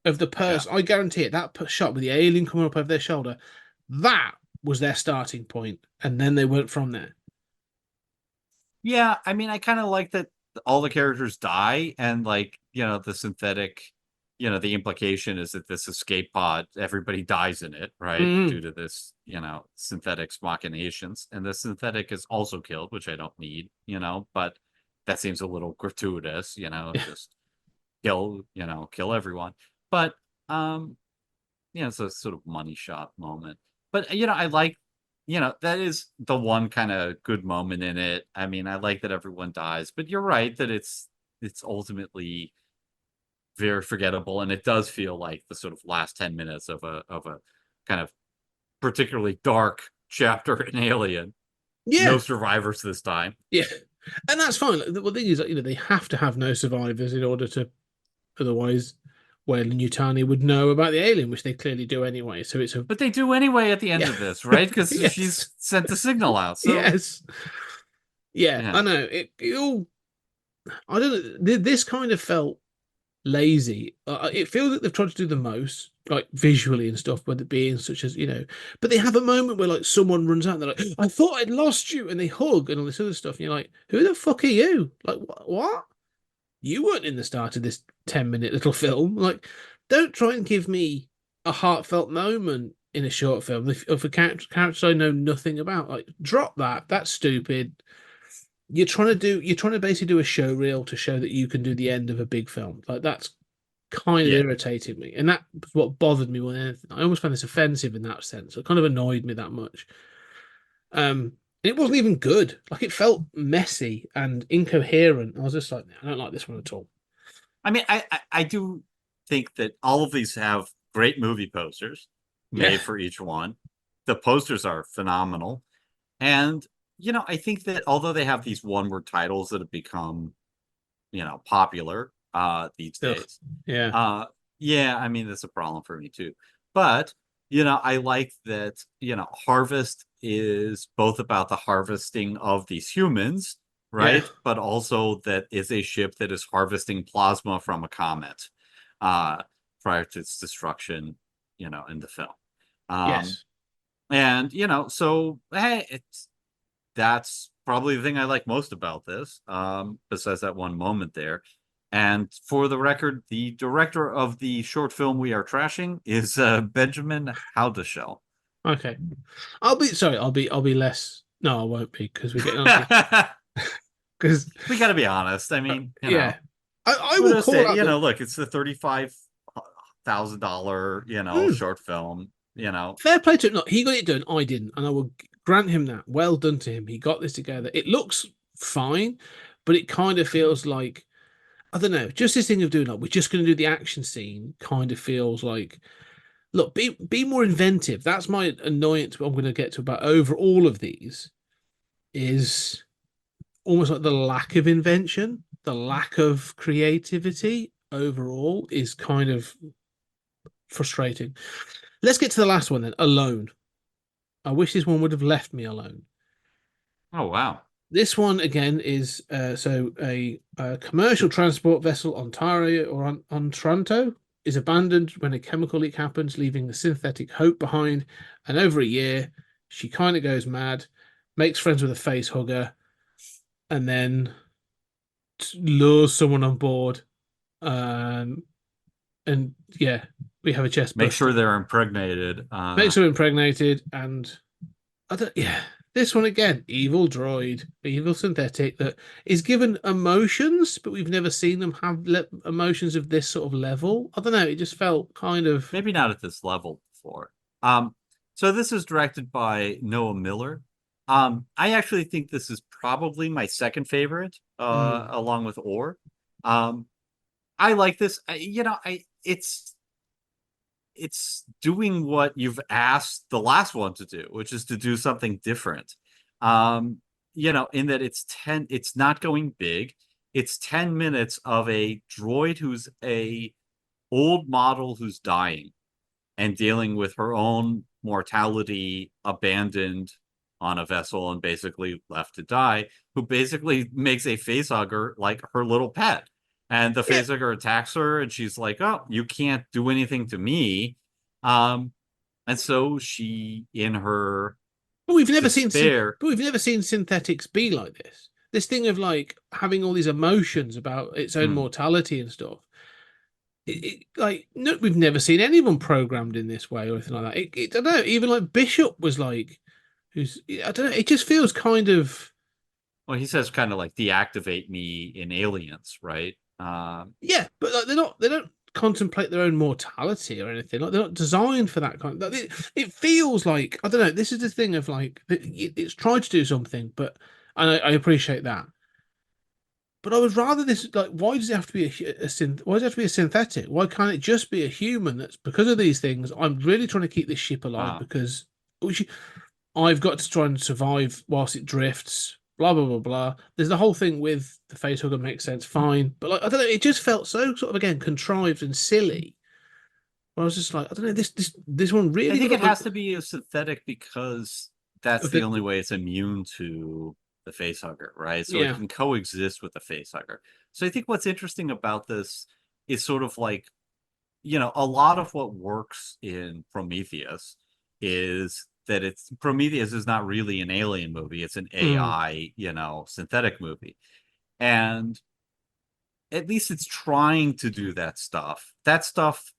[SPEAKER 5] of the
[SPEAKER 6] Yeah.
[SPEAKER 5] person. I guarantee it. Shot with the alien coming up over their shoulder. That was their starting point, and then they went from there.
[SPEAKER 6] Yeah, I mean, I kind of like that all the characters die, and like, the synthetic, the implication is that this escape pod, everybody dies in it, right?
[SPEAKER 5] Mm.
[SPEAKER 6] Due to this, synthetic's machinations. And the synthetic is also killed, which I don't need, but that seems a little gratuitous, just kill everyone. But it's a sort of money shot moment. But I like, that is the one kind of good moment in it. I mean, I like that everyone dies, but you're right that it's ultimately very forgettable, and it does feel like the sort of last 10 minutes of a kind of particularly dark chapter in Alien. No
[SPEAKER 5] Yeah,
[SPEAKER 6] survivors this time.
[SPEAKER 5] yeah, and that's fine. The thing is, they have to have no survivors in order to. Otherwise, Whale and Yutani would know about the alien, which they clearly do anyway. So it's a
[SPEAKER 6] But they do anyway at the end
[SPEAKER 5] yeah,
[SPEAKER 6] of this, right? Because
[SPEAKER 5] yes,
[SPEAKER 6] she's sent the signal out. So
[SPEAKER 5] yes, yeah.
[SPEAKER 6] yeah.
[SPEAKER 5] I know it all. I don't know. This kind of felt lazy. It feels like they've tried to do the most, like visually and stuff, with it being such as But they have a moment where like someone runs out and they're like, "I thought I'd lost you," and they hug and all this other stuff. And you're like, "Who the fuck are you? Like what? You weren't in the start of this 10-minute little film. Like, don't try and give me a heartfelt moment in a short film of a character I know nothing about. Like, drop that. That's stupid. You're trying to basically do a show reel to show that you can do the end of a big film. Like that's kind of
[SPEAKER 6] Yeah.
[SPEAKER 5] irritated me, and that's what bothered me more than anything. I almost found this offensive in that sense. It kind of annoyed me that much. And it wasn't even good. Like it felt messy and incoherent. I was just like, I don't like this one at all.
[SPEAKER 6] I mean, I do think that all of these have great movie posters
[SPEAKER 5] Yeah,
[SPEAKER 6] made for each one. The posters are phenomenal. And, I think that although they have these one-word titles that have become, popular these
[SPEAKER 5] ugh,
[SPEAKER 6] days.
[SPEAKER 5] yeah,
[SPEAKER 6] Yeah, I mean, that's a problem for me too. But, I like that, Harvest is both about the harvesting of these humans,
[SPEAKER 5] yeah,
[SPEAKER 6] right? But also that is a ship that is harvesting plasma from a comet uh prior to its destruction, in the film. Um,
[SPEAKER 5] yes,
[SPEAKER 6] And so hey, that's probably the thing I like most about this, besides that one moment there. And for the record, the director of the short film we are trashing is Benjamin Haldeshell.
[SPEAKER 5] Okay. I'll be less. No, I won't be because we're getting on to because
[SPEAKER 6] We got to be honest. I mean,
[SPEAKER 5] yeah, I
[SPEAKER 6] who
[SPEAKER 5] will
[SPEAKER 6] does
[SPEAKER 5] call
[SPEAKER 6] say,
[SPEAKER 5] out the
[SPEAKER 6] look, it's the $35,000,
[SPEAKER 5] mm,
[SPEAKER 6] short film,
[SPEAKER 5] fair play to him. Look, he got it done. I didn't, and I will grant him that. Well done to him. He got this together. It looks fine, but it kind of feels like I don't know. Just this thing of doing like we're just going to do the action scene kind of feels like look be more inventive. That's my annoyance. I'm going to get to about over all of these is almost like the lack of invention, the lack of creativity overall is kind of frustrating. Let's get to the last one then. Alone. I wish this one would have left me alone.
[SPEAKER 6] oh wow.
[SPEAKER 5] This one again is a commercial transport vessel Ontario or on Toronto is abandoned when a chemical leak happens, leaving the synthetic Hope behind. And over a year, she kind of goes mad, makes friends with a face hugger, and then lures someone on board. Um, and yeah, we have a chest
[SPEAKER 6] Make sure
[SPEAKER 5] buster.
[SPEAKER 6] they're impregnated.
[SPEAKER 5] Makes her impregnated, and I don't. Yeah, this one again, evil droid, evil synthetic that is given emotions, but we've never seen them have emotions of this sort of level. I don't know. It just felt kind of.
[SPEAKER 6] Maybe not at this level before. So this is directed by Noah Miller. I actually think this is probably my second favorite, along with Orr. Um, I like this. It's doing what you've asked the last one to do, which is to do something different. In that it's not going big. It's 10 minutes of a droid who's a old model who's dying and dealing with her own mortality, abandoned on a vessel and basically left to die, who basically makes a facehugger like her little pet. And the
[SPEAKER 5] Yeah,
[SPEAKER 6] facehugger attacks her, and she's like, "Oh, you can't do anything to me." Um, and so she, in her
[SPEAKER 5] but we've never seen.
[SPEAKER 6] despair,
[SPEAKER 5] But we've never seen synthetics be like this. This thing of like having all these emotions about its own
[SPEAKER 6] hmm,
[SPEAKER 5] mortality and stuff. Like no, we've never seen anyone programmed in this way or anything like that. I don't know. Even like Bishop was like, who's I don't know. It just feels kind of
[SPEAKER 6] well, he says kind of like deactivate me in Aliens, right?
[SPEAKER 5] yeah, but like they don't contemplate their own mortality or anything. Like they're not designed for that kind. It feels like I don't know. This is the thing of like it's tried to do something, but I appreciate that. But I would rather this like why does it have to be a synth? Why does it have to be a synthetic? Why can't it just be a human? That's because of these things. I'm really trying to keep this ship alive
[SPEAKER 6] uh,
[SPEAKER 5] because I've got to try and survive whilst it drifts. Blah blah blah blah. There's the whole thing with the facehugger makes sense, fine, but like I don't know, it just felt so sort of again contrived and silly. I was just like, I don't know, this one
[SPEAKER 6] I
[SPEAKER 5] really
[SPEAKER 6] think
[SPEAKER 5] got
[SPEAKER 6] it
[SPEAKER 5] up
[SPEAKER 6] has to be a synthetic because that's
[SPEAKER 5] a
[SPEAKER 6] the
[SPEAKER 5] bit.
[SPEAKER 6] only way it's immune to the facehugger, right? So it
[SPEAKER 5] Yeah.
[SPEAKER 6] can coexist with the facehugger. So I think what's interesting about this is sort of like, a lot of what works in Prometheus is that Prometheus is not really an alien movie, it's an
[SPEAKER 5] Mm.
[SPEAKER 6] AI, synthetic movie. And at least it's trying to do that stuff. That stuff,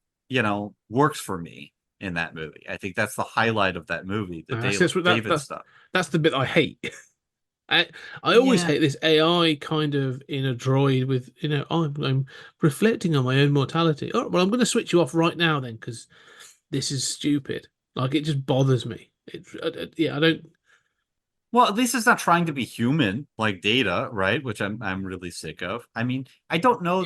[SPEAKER 6] works for me in that movie. I think that's the highlight of that movie, the David stuff.
[SPEAKER 5] That's the bit I hate. I I always
[SPEAKER 6] Yeah.
[SPEAKER 5] hate this AI kind of in a droid with I'm reflecting on my own mortality. Oh well, I'm going to switch you off right now then because this is stupid. Like it just bothers me. Yeah, I don't.
[SPEAKER 6] Well, at least it's not trying to be human like Data, right? Which I'm really sick of. I mean,
[SPEAKER 5] Yeah.
[SPEAKER 6] I don't know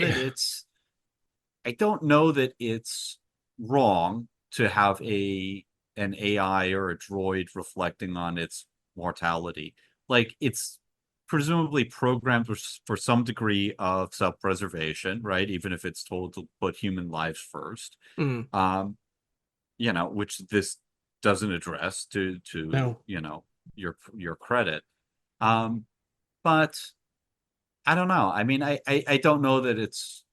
[SPEAKER 6] that it's wrong to have an AI or a droid reflecting on its mortality. Like it's presumably programmed for some degree of self-preservation, right? Even if it's told to put human lives first.
[SPEAKER 5] Mm,
[SPEAKER 6] Um, which this doesn't address to
[SPEAKER 5] no.
[SPEAKER 6] your credit. Um, but I don't know. I mean, I don't know that it's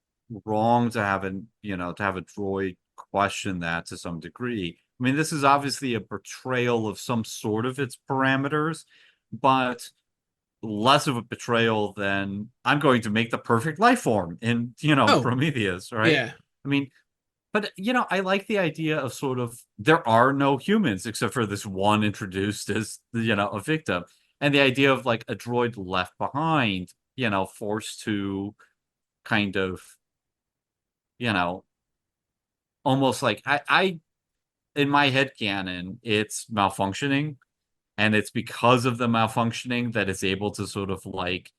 [SPEAKER 6] wrong to have to have a droid question that to some degree. I mean, this is obviously a portrayal of some sort of its parameters, but less of a betrayal than I'm going to make the perfect life form in,
[SPEAKER 5] Oh,
[SPEAKER 6] Prometheus, right?
[SPEAKER 5] yeah.
[SPEAKER 6] I mean, but I like the idea of sort of there are no humans except for this one introduced as a victim, and the idea of like a droid left behind, forced to kind of, you know, almost like I in my head canon, it's malfunctioning, and it's because of the malfunctioning that it's able to sort of like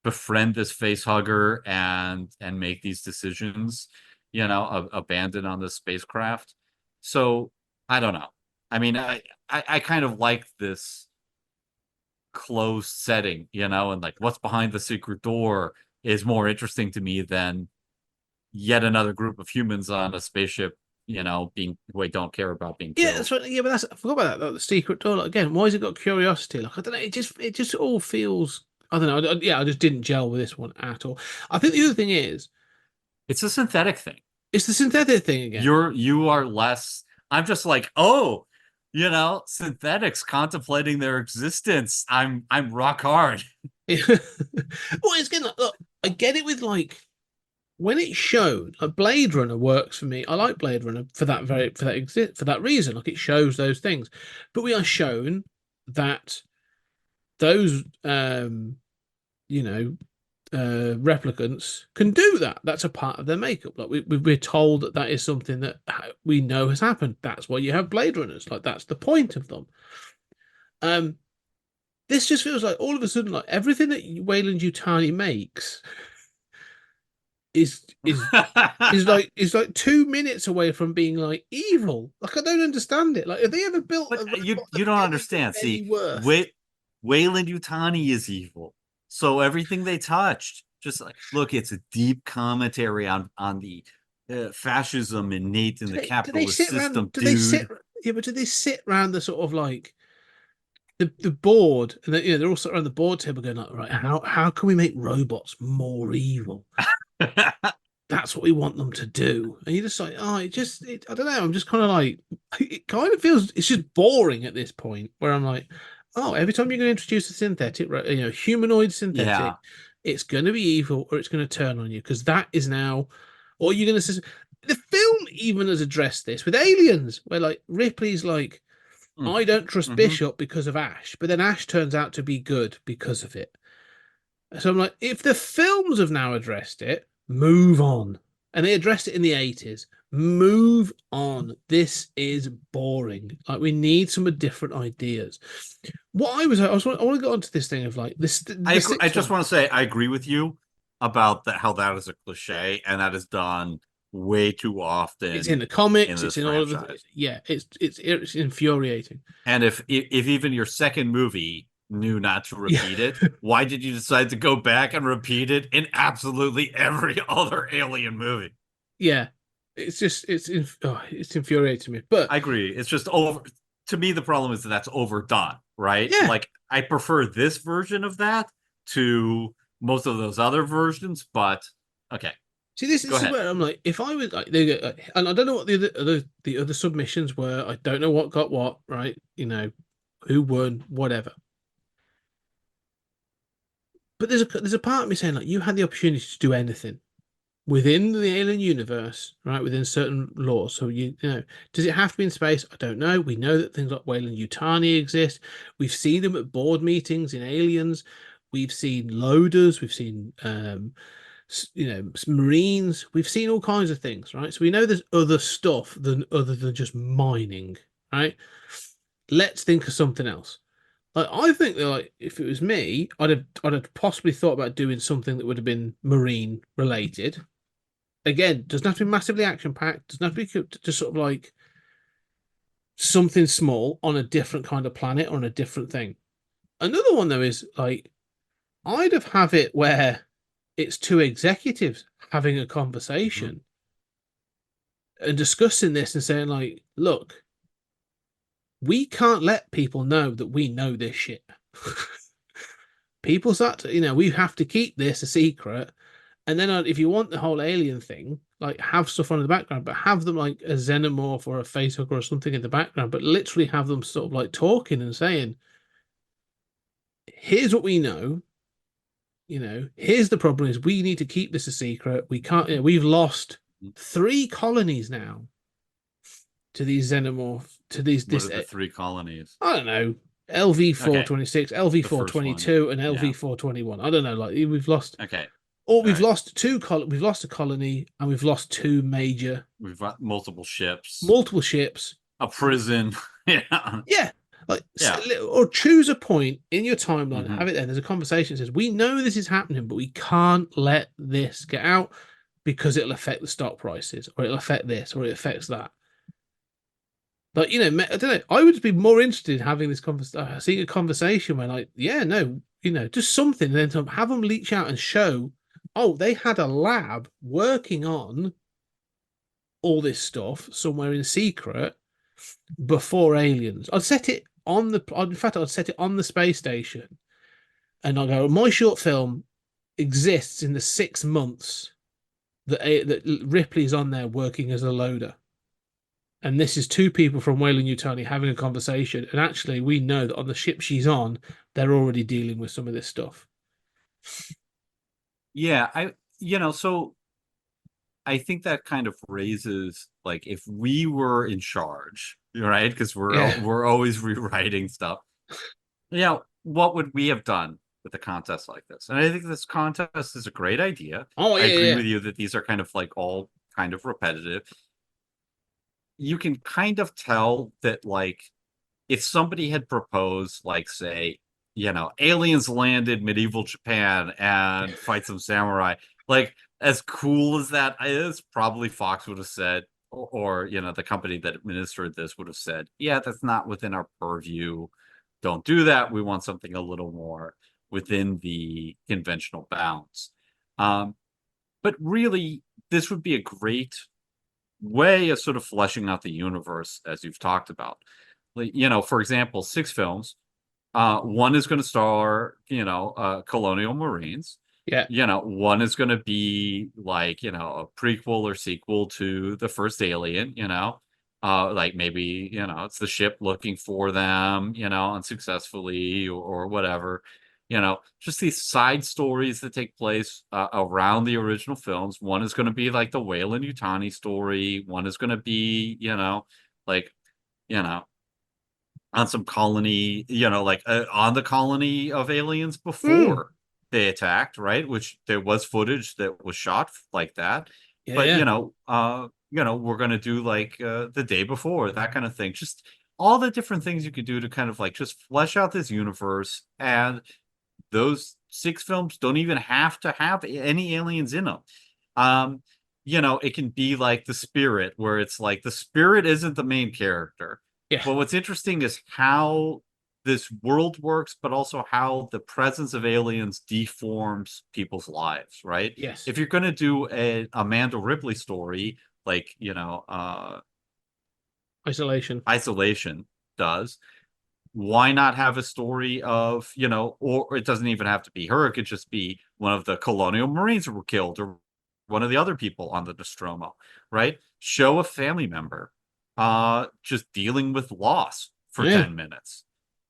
[SPEAKER 6] befriend this face hugger and make these decisions, abandon on the spacecraft. So I don't know. I mean, I kind of like this closed setting, and like what's behind the secret door is more interesting to me than yet another group of humans on a spaceship, being who I don't care about being
[SPEAKER 5] Yeah,
[SPEAKER 6] killed.
[SPEAKER 5] that's right. Yeah, but I forgot about that. Like, the secret door. Like, again, why has it got curiosity? Like, I don't know. It just all feels. I don't know. Yeah, I just didn't gel with this one at all. I think the other thing is,
[SPEAKER 6] It's a synthetic thing.
[SPEAKER 5] it's the synthetic thing again.
[SPEAKER 6] You are less. I'm just like, oh, synthetics contemplating their existence. I'm rock hard.
[SPEAKER 5] Well, it's getting like, look, I get it with like when it showed like Blade Runner works for me. I like Blade Runner for that reason. Like it shows those things, but we are shown that those you know replicants can do that. That's a part of their makeup. Like we're told that that is something that we know has happened. That's why you have Blade Runners. Like that's the point of them. Um, this just feels like all of a sudden, like everything that Wayland Yutani makes is is like 2 minutes away from being like evil. Like I don't understand it. Like have they ever built a
[SPEAKER 6] But
[SPEAKER 5] robot
[SPEAKER 6] you
[SPEAKER 5] that
[SPEAKER 6] don't
[SPEAKER 5] any-
[SPEAKER 6] understand.
[SPEAKER 5] any
[SPEAKER 6] See,
[SPEAKER 5] worth?
[SPEAKER 6] Wayland Yutani is evil. So everything they touched, just like look, it's a deep commentary on the fascism innate in the
[SPEAKER 5] Do they
[SPEAKER 6] capitalist
[SPEAKER 5] sit
[SPEAKER 6] system,
[SPEAKER 5] around? Do they sit?
[SPEAKER 6] dude.
[SPEAKER 5] Yeah, but do they sit around the sort of like the board, and they're all sat around the board table going like, right, how can we make robots more evil? That's what we want them to do. And you're just like, oh, I don't know. I'm just kind of like, it kind of feels it's just boring at this point where I'm like, oh, every time you're going to introduce a synthetic, humanoid synthetic,
[SPEAKER 6] Yeah.
[SPEAKER 5] it's going to be evil or it's going to turn on you because that is now, or you're going to say, the film even has addressed this with Aliens, where like Ripley's like, I don't trust Bishop because of Ash, but then Ash turns out to be good because of it. So I'm like, if the films have now addressed it, move on. And they addressed it in the 80s. Move on. This is boring. Like we need some different ideas. What I want to go onto this thing of like this.
[SPEAKER 6] I just want to say I agree with you about that how that is a cliche and that is done way too often.
[SPEAKER 5] It's in the comics.
[SPEAKER 6] In
[SPEAKER 5] It's in all of the. Yeah, it's infuriating.
[SPEAKER 6] And if even your second movie knew not to repeat it, why did you decide to go back and repeat it in absolutely every other Alien movie?
[SPEAKER 5] Yeah, it's just it's infuriating me. But
[SPEAKER 6] I agree. It's just over. To me, the problem is that that's overdone, right?
[SPEAKER 5] Yeah.
[SPEAKER 6] Like I prefer this version of that to most of those other versions, but okay.
[SPEAKER 5] See, this is where I'm like, if I was like, and I don't know what the other submissions were. I don't know what got what, right? Who won, whatever. But there's a part of me saying like, you had the opportunity to do anything within the alien universe, right? Within certain laws. So does it have to be in space? I don't know. We know that things like Wayland Yutani exist. We've seen them at board meetings in Aliens. We've seen loaders. We've seen Marines. We've seen all kinds of things, right? So we know there's other stuff other than just mining, right? Let's think of something else. Like I think that like if it was me, I'd have possibly thought about doing something that would have been marine related. Again, doesn't have to be massively action packed. Doesn't have to be just sort of like something small on a different kind of planet or on a different thing. Another one though is like I'd have it where it's two executives having a conversation and discussing this and saying like, look, we can't let people know that we know this shit. People start to, we have to keep this a secret. And then if you want the whole alien thing, like have stuff on in the background, but have them like a xenomorph or a facehugger or something in the background, but literally have them sort of like talking and saying, here's what we know. Here's the problem is we need to keep this a secret. We can't, we've lost 3 colonies now to these xenomorph, to these,
[SPEAKER 6] What
[SPEAKER 5] this,
[SPEAKER 6] are the 3 colonies?
[SPEAKER 5] I don't know, LV 426, LV
[SPEAKER 6] The first
[SPEAKER 5] 422,
[SPEAKER 6] one.
[SPEAKER 5] and LV 421. I don't know, like we've lost,
[SPEAKER 6] Okay.
[SPEAKER 5] or we've
[SPEAKER 6] Right.
[SPEAKER 5] lost we've lost a colony and we've lost 2 major,
[SPEAKER 6] We've got multiple ships,
[SPEAKER 5] ships.
[SPEAKER 6] a prison. Yeah.
[SPEAKER 5] Yeah. Like,
[SPEAKER 6] Yeah.
[SPEAKER 5] or choose a point in your timeline,
[SPEAKER 6] Mhm.
[SPEAKER 5] have it there. There's a conversation that says, we know this is happening, but we can't let this get out because it'll affect the stock prices, or it'll affect this, or it affects that. But I don't know. I would be more interested in having this seeing a conversation where, like, yeah, no, just something, and then have them leach out and show, oh, they had a lab working on all this stuff somewhere in secret before aliens. I'd set it on the. In fact, I'd set it on the space station, and I go, my short film exists in the 6 months that Ripley's on there working as a loader. And this is 2 people from Weyland-Yutani having a conversation. And actually, we know that on the ship she's on, they're already dealing with some of this stuff.
[SPEAKER 6] Yeah, so I think that kind of raises, like, if we were in charge, right? Because we're always rewriting stuff. What would we have done with a contest like this? And I think this contest is a great idea.
[SPEAKER 5] Oh, yeah,
[SPEAKER 6] I agree
[SPEAKER 5] yeah.
[SPEAKER 6] with you that these are kind of like all kind of repetitive. You can kind of tell that, like, if somebody had proposed, like, say, aliens landed medieval Japan and fight some samurai, like, as cool as that is, probably Fox would have said, or the company that administered this would have said, yeah, that's not within our purview. Don't do that. We want something a little more within the conventional bounds. But really, this would be a great way of sort of fleshing out the universe, as you've talked about. Like, for example, 6 films. One is going to star, colonial Marines.
[SPEAKER 5] Yeah.
[SPEAKER 6] One is going to be like, a prequel or sequel to the first Alien, like maybe, it's the ship looking for them, unsuccessfully or whatever. Just these side stories that take place around the original films. One is going to be like the Weyland-Yutani story. One is going to be, like, on some colony, like on the colony of aliens before they attacked, right? Which there was footage that was shot like that.
[SPEAKER 5] Yeah,
[SPEAKER 6] But
[SPEAKER 5] yeah.
[SPEAKER 6] we're gonna do like the day before, that kind of thing. Just all the different things you could do to kind of like just flesh out this universe. And those 6 films don't even have to have any aliens in them. It can be like The Spirit, where it's like the spirit isn't the main character.
[SPEAKER 5] Yeah.
[SPEAKER 6] But what's interesting is how this world works, but also how the presence of aliens deforms people's lives, right?
[SPEAKER 5] Yes.
[SPEAKER 6] If you're going to do a Amanda Ripley story, like, Isolation does, why not have a story of, or it doesn't even have to be her. It could just be one of the colonial Marines who were killed, or one of the other people on the Nostromo, right? Show a family member just dealing with loss for 10 minutes,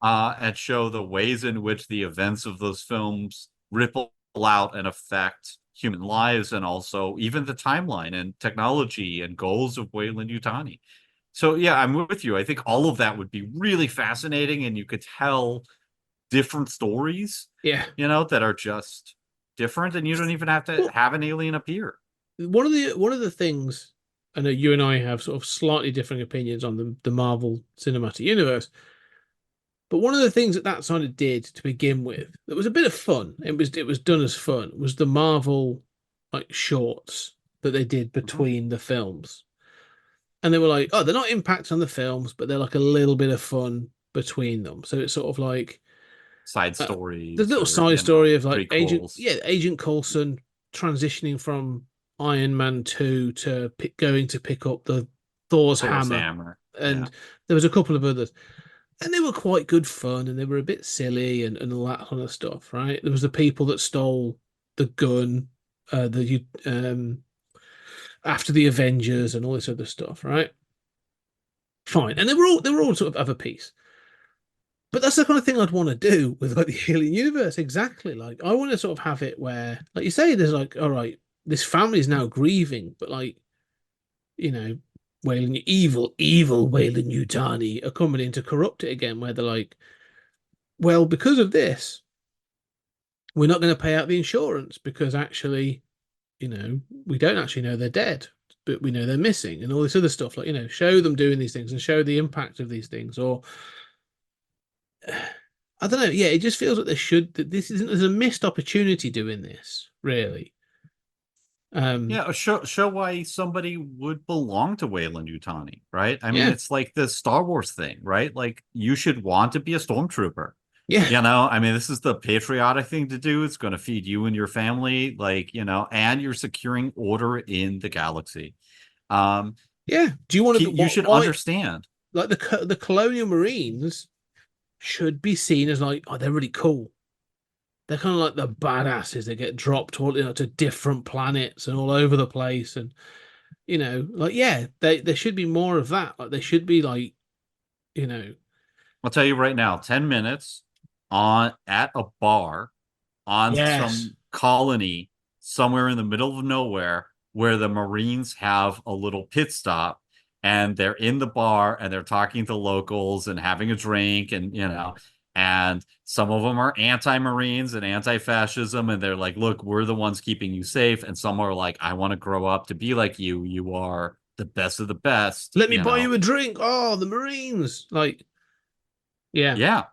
[SPEAKER 6] and show the ways in which the events of those films ripple out and affect human lives, and also even the timeline and technology and goals of Weyland-Yutani. So yeah, I'm with you. I think all of that would be really fascinating, and you could tell different stories,
[SPEAKER 5] Yeah.
[SPEAKER 6] that are just different, and you don't even have to have an alien appear.
[SPEAKER 5] One of the things, I know you and I have sort of slightly differing opinions on the Marvel Cinematic Universe, but one of the things that sort of did to begin with that was a bit of fun. It was done as fun. Was the Marvel like shorts that they did between the films, and they were like, oh, they're not impact on the films, but they're like a little bit of fun between them. So it's sort of like
[SPEAKER 6] Side stories,
[SPEAKER 5] the little
[SPEAKER 6] or,
[SPEAKER 5] side story of like
[SPEAKER 6] prequels.
[SPEAKER 5] Agent Coulson transitioning from Iron Man 2 to going to pick up the Thor's hammer. And there was a couple of others, and they were quite good fun, and they were a bit silly and all that kind of stuff, right? There was the people that stole the gun the after the Avengers and all this other stuff, right? Fine, and they were all sort of of a piece. But that's the kind of thing I'd want to do with like the Alien universe. Exactly. Like I want to sort of have it where, like you say, there's like, all right, this family is now grieving, but like, you know, Wayland, evil Wayland Yutani are coming in to corrupt it again, where they're like, well, because of this, we're not going to pay out the insurance because actually, we don't actually know they're dead, but we know they're missing and all this other stuff. Like, show them doing these things and show the impact of these things. Or I don't know. Yeah, it just feels like there's a missed opportunity doing this, really.
[SPEAKER 6] Yeah, show why somebody would belong to Wayland Yutani, right? I mean,
[SPEAKER 5] Yeah,
[SPEAKER 6] it's like the Star Wars thing, right? Like you should want to be a stormtrooper.
[SPEAKER 5] yeah,
[SPEAKER 6] I mean, this is the patriotic thing to do. It's going to feed you and your family, like, and you're securing order in the galaxy.
[SPEAKER 5] yeah. Do you want to?
[SPEAKER 6] You should
[SPEAKER 5] Why?
[SPEAKER 6] understand.
[SPEAKER 5] Like the Colonial Marines should be seen as like, oh, they're really cool. They're kind of like the badasses that get dropped all to different planets and all over the place, and like yeah, there should be more of that. Like they should be like, you know,
[SPEAKER 6] I'll tell you right now, 10 minutes at a bar on
[SPEAKER 5] yes,
[SPEAKER 6] some colony somewhere in the middle of nowhere where the Marines have a little pit stop and they're in the bar and they're talking to locals and having a drink and some of them are anti-Marines and anti-fascism and they're like, look, we're the ones keeping you safe. And some are like, I want to grow up to be like you. You are the best of the best.
[SPEAKER 5] let me buy you a drink. Oh, the Marines, like, yeah,
[SPEAKER 6] Yeah.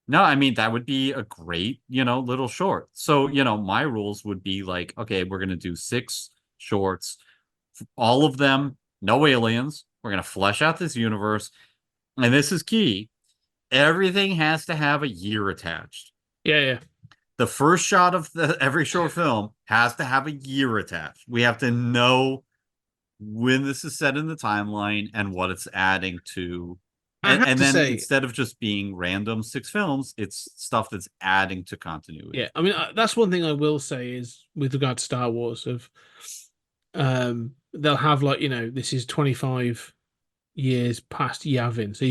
[SPEAKER 6] No, I mean, that would be a great, little short. So, my rules would be like, okay, we're going to do 6 shorts, all of them, no aliens. We're going to flesh out this universe. And this is key. Everything has to have a year attached.
[SPEAKER 5] yeah, yeah.
[SPEAKER 6] The first shot of every short film has to have a year attached. We have to know when this is set in the timeline and what it's adding to.
[SPEAKER 5] I have
[SPEAKER 6] And
[SPEAKER 5] to
[SPEAKER 6] then
[SPEAKER 5] say,
[SPEAKER 6] instead of just being random 6 films, it's stuff that's adding to continuity.
[SPEAKER 5] yeah. I mean, that's one thing I will say is with regard to Star Wars of, they'll have like this is 25 years past Yavin, so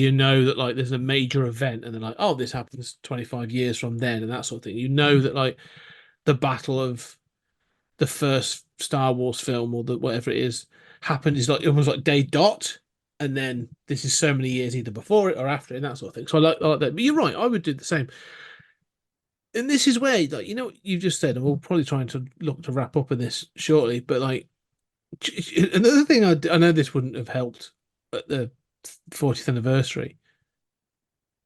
[SPEAKER 5] that like there's a major event, and they're like, oh, this happens 25 years from then, and that sort of thing. That like the battle of the first Star Wars film or the whatever it is happened is like almost like day dot, and then this is so many years either before it or after it, and that sort of thing. So I like that. But you're right, I would do the same. And this is where, like, what you've just said, and we'll probably trying to look to wrap up with this shortly. But like, another thing, I know this wouldn't have helped at the 40th anniversary.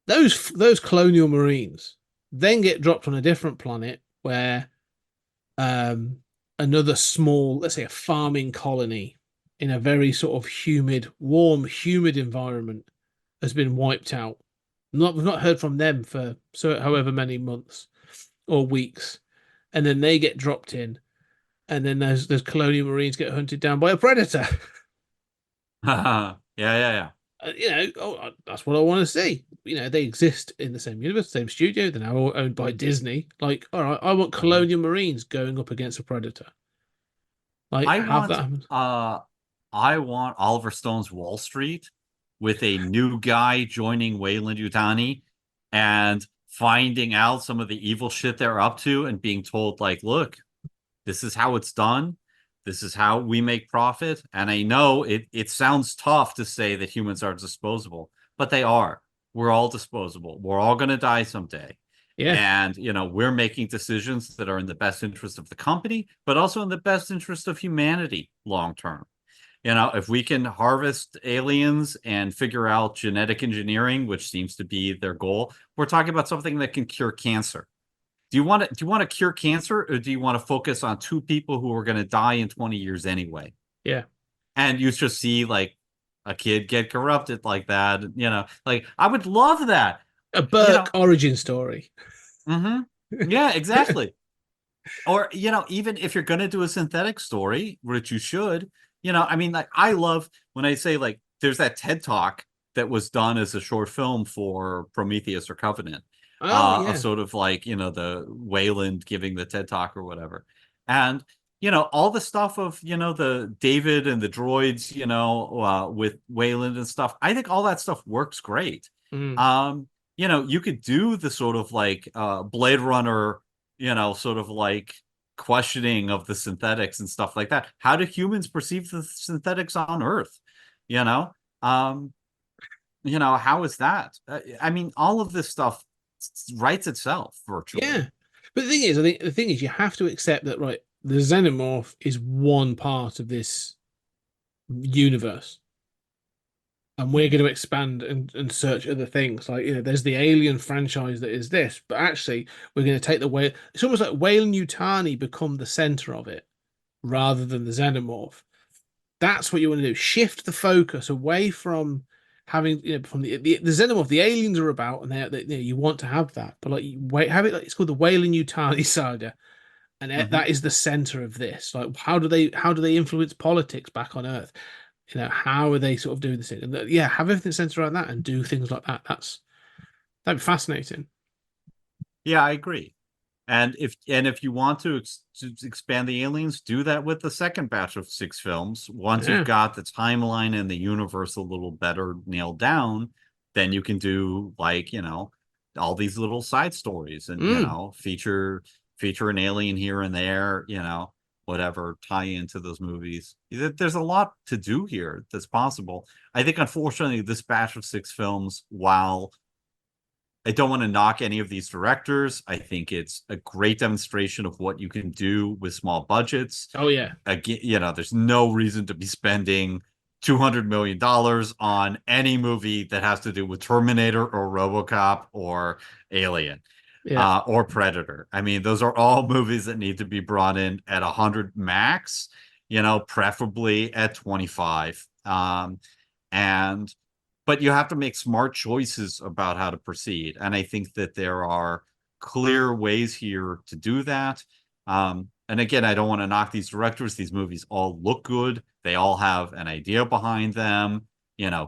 [SPEAKER 5] Those colonial marines then get dropped on a different planet where another small, let's say, a farming colony in a very sort of warm, humid environment has been wiped out. We've not heard from them for however many months or weeks, and then they get dropped in, and then those colonial marines get hunted down by a predator.
[SPEAKER 6] Yeah.
[SPEAKER 5] That's what I want to see. They exist in the same universe, same studio. They're now all owned by Disney. Like, all right, I want colonial marines going up against a predator. Like,
[SPEAKER 6] I
[SPEAKER 5] have
[SPEAKER 6] want
[SPEAKER 5] that happen.
[SPEAKER 6] I want Oliver Stone's Wall Street with a new guy joining Wayland Yutani and finding out some of the evil shit they're up to and being told, like, look, this is how it's done. This is how we make profit. And I know it sounds tough to say that humans are disposable, but they are. We're all disposable. We're all going to die someday.
[SPEAKER 5] Yeah.
[SPEAKER 6] And, we're making decisions that are in the best interest of the company, but also in the best interest of humanity long term. If we can harvest aliens and figure out genetic engineering, which seems to be their goal, we're talking about something that can cure cancer. Do you want to cure cancer, or do you want to focus on 2 people who are going to die in 20 years anyway?
[SPEAKER 5] Yeah.
[SPEAKER 6] And you just see like a kid get corrupted like that, like I would love that.
[SPEAKER 5] A Burke origin story.
[SPEAKER 6] Mm-hmm. Yeah, exactly. Or, even if you're going to do a synthetic story, which you should, I mean, like, I love when I say, like, there's that TED Talk that was done as a short film for Prometheus or Covenant.
[SPEAKER 5] Oh, yeah.
[SPEAKER 6] Of sort of like, the Wayland giving the TED Talk or whatever. And all the stuff of the David and the droids, with Wayland and stuff. I think all that stuff works great.
[SPEAKER 5] Mm.
[SPEAKER 6] You could do the sort of like Blade Runner, sort of like questioning of the synthetics and stuff like that. How do humans perceive the synthetics on Earth? You know, um, how is that? I mean, all of this stuff writes itself virtually.
[SPEAKER 5] Yeah. But the thing is, I think the thing is you have to accept that, right, the xenomorph is one part of this universe. And we're going to expand and search other things. Like, there's the Alien franchise that is this, but actually we're going to take the way it's almost like Weyland-Yutani become the center of it rather than the xenomorph. That's what you want to do. Shift the focus away from having, from the xenomorph. The aliens are about, and you want to have that, but like have it like it's called the Weyland-Yutani saga, and that is the center of this. Like, how do they influence politics back on Earth? How are they sort of doing this thing? And have everything centered around that and do things like that. That'd be fascinating.
[SPEAKER 6] Yeah, I agree. And if you want to expand the aliens, do that with the second batch of 6 films. Once you've got the timeline and the universe a little better nailed down, then you can do like, all these little side stories and feature an alien here and there, whatever, tie into those movies. There's a lot to do here that's possible. I think unfortunately this batch of 6 films, while I don't want to knock any of these directors, I think it's a great demonstration of what you can do with small budgets.
[SPEAKER 5] Oh yeah.
[SPEAKER 6] Again, there's no reason to be spending $200 million on any movie that has to do with Terminator or RoboCop or Alien. Or Predator. I mean, those are all movies that need to be brought in at 100 max, preferably at 25. But you have to make smart choices about how to proceed. And I think that there are clear ways here to do that. And again, I don't want to knock these directors. These movies all look good. They all have an idea behind them.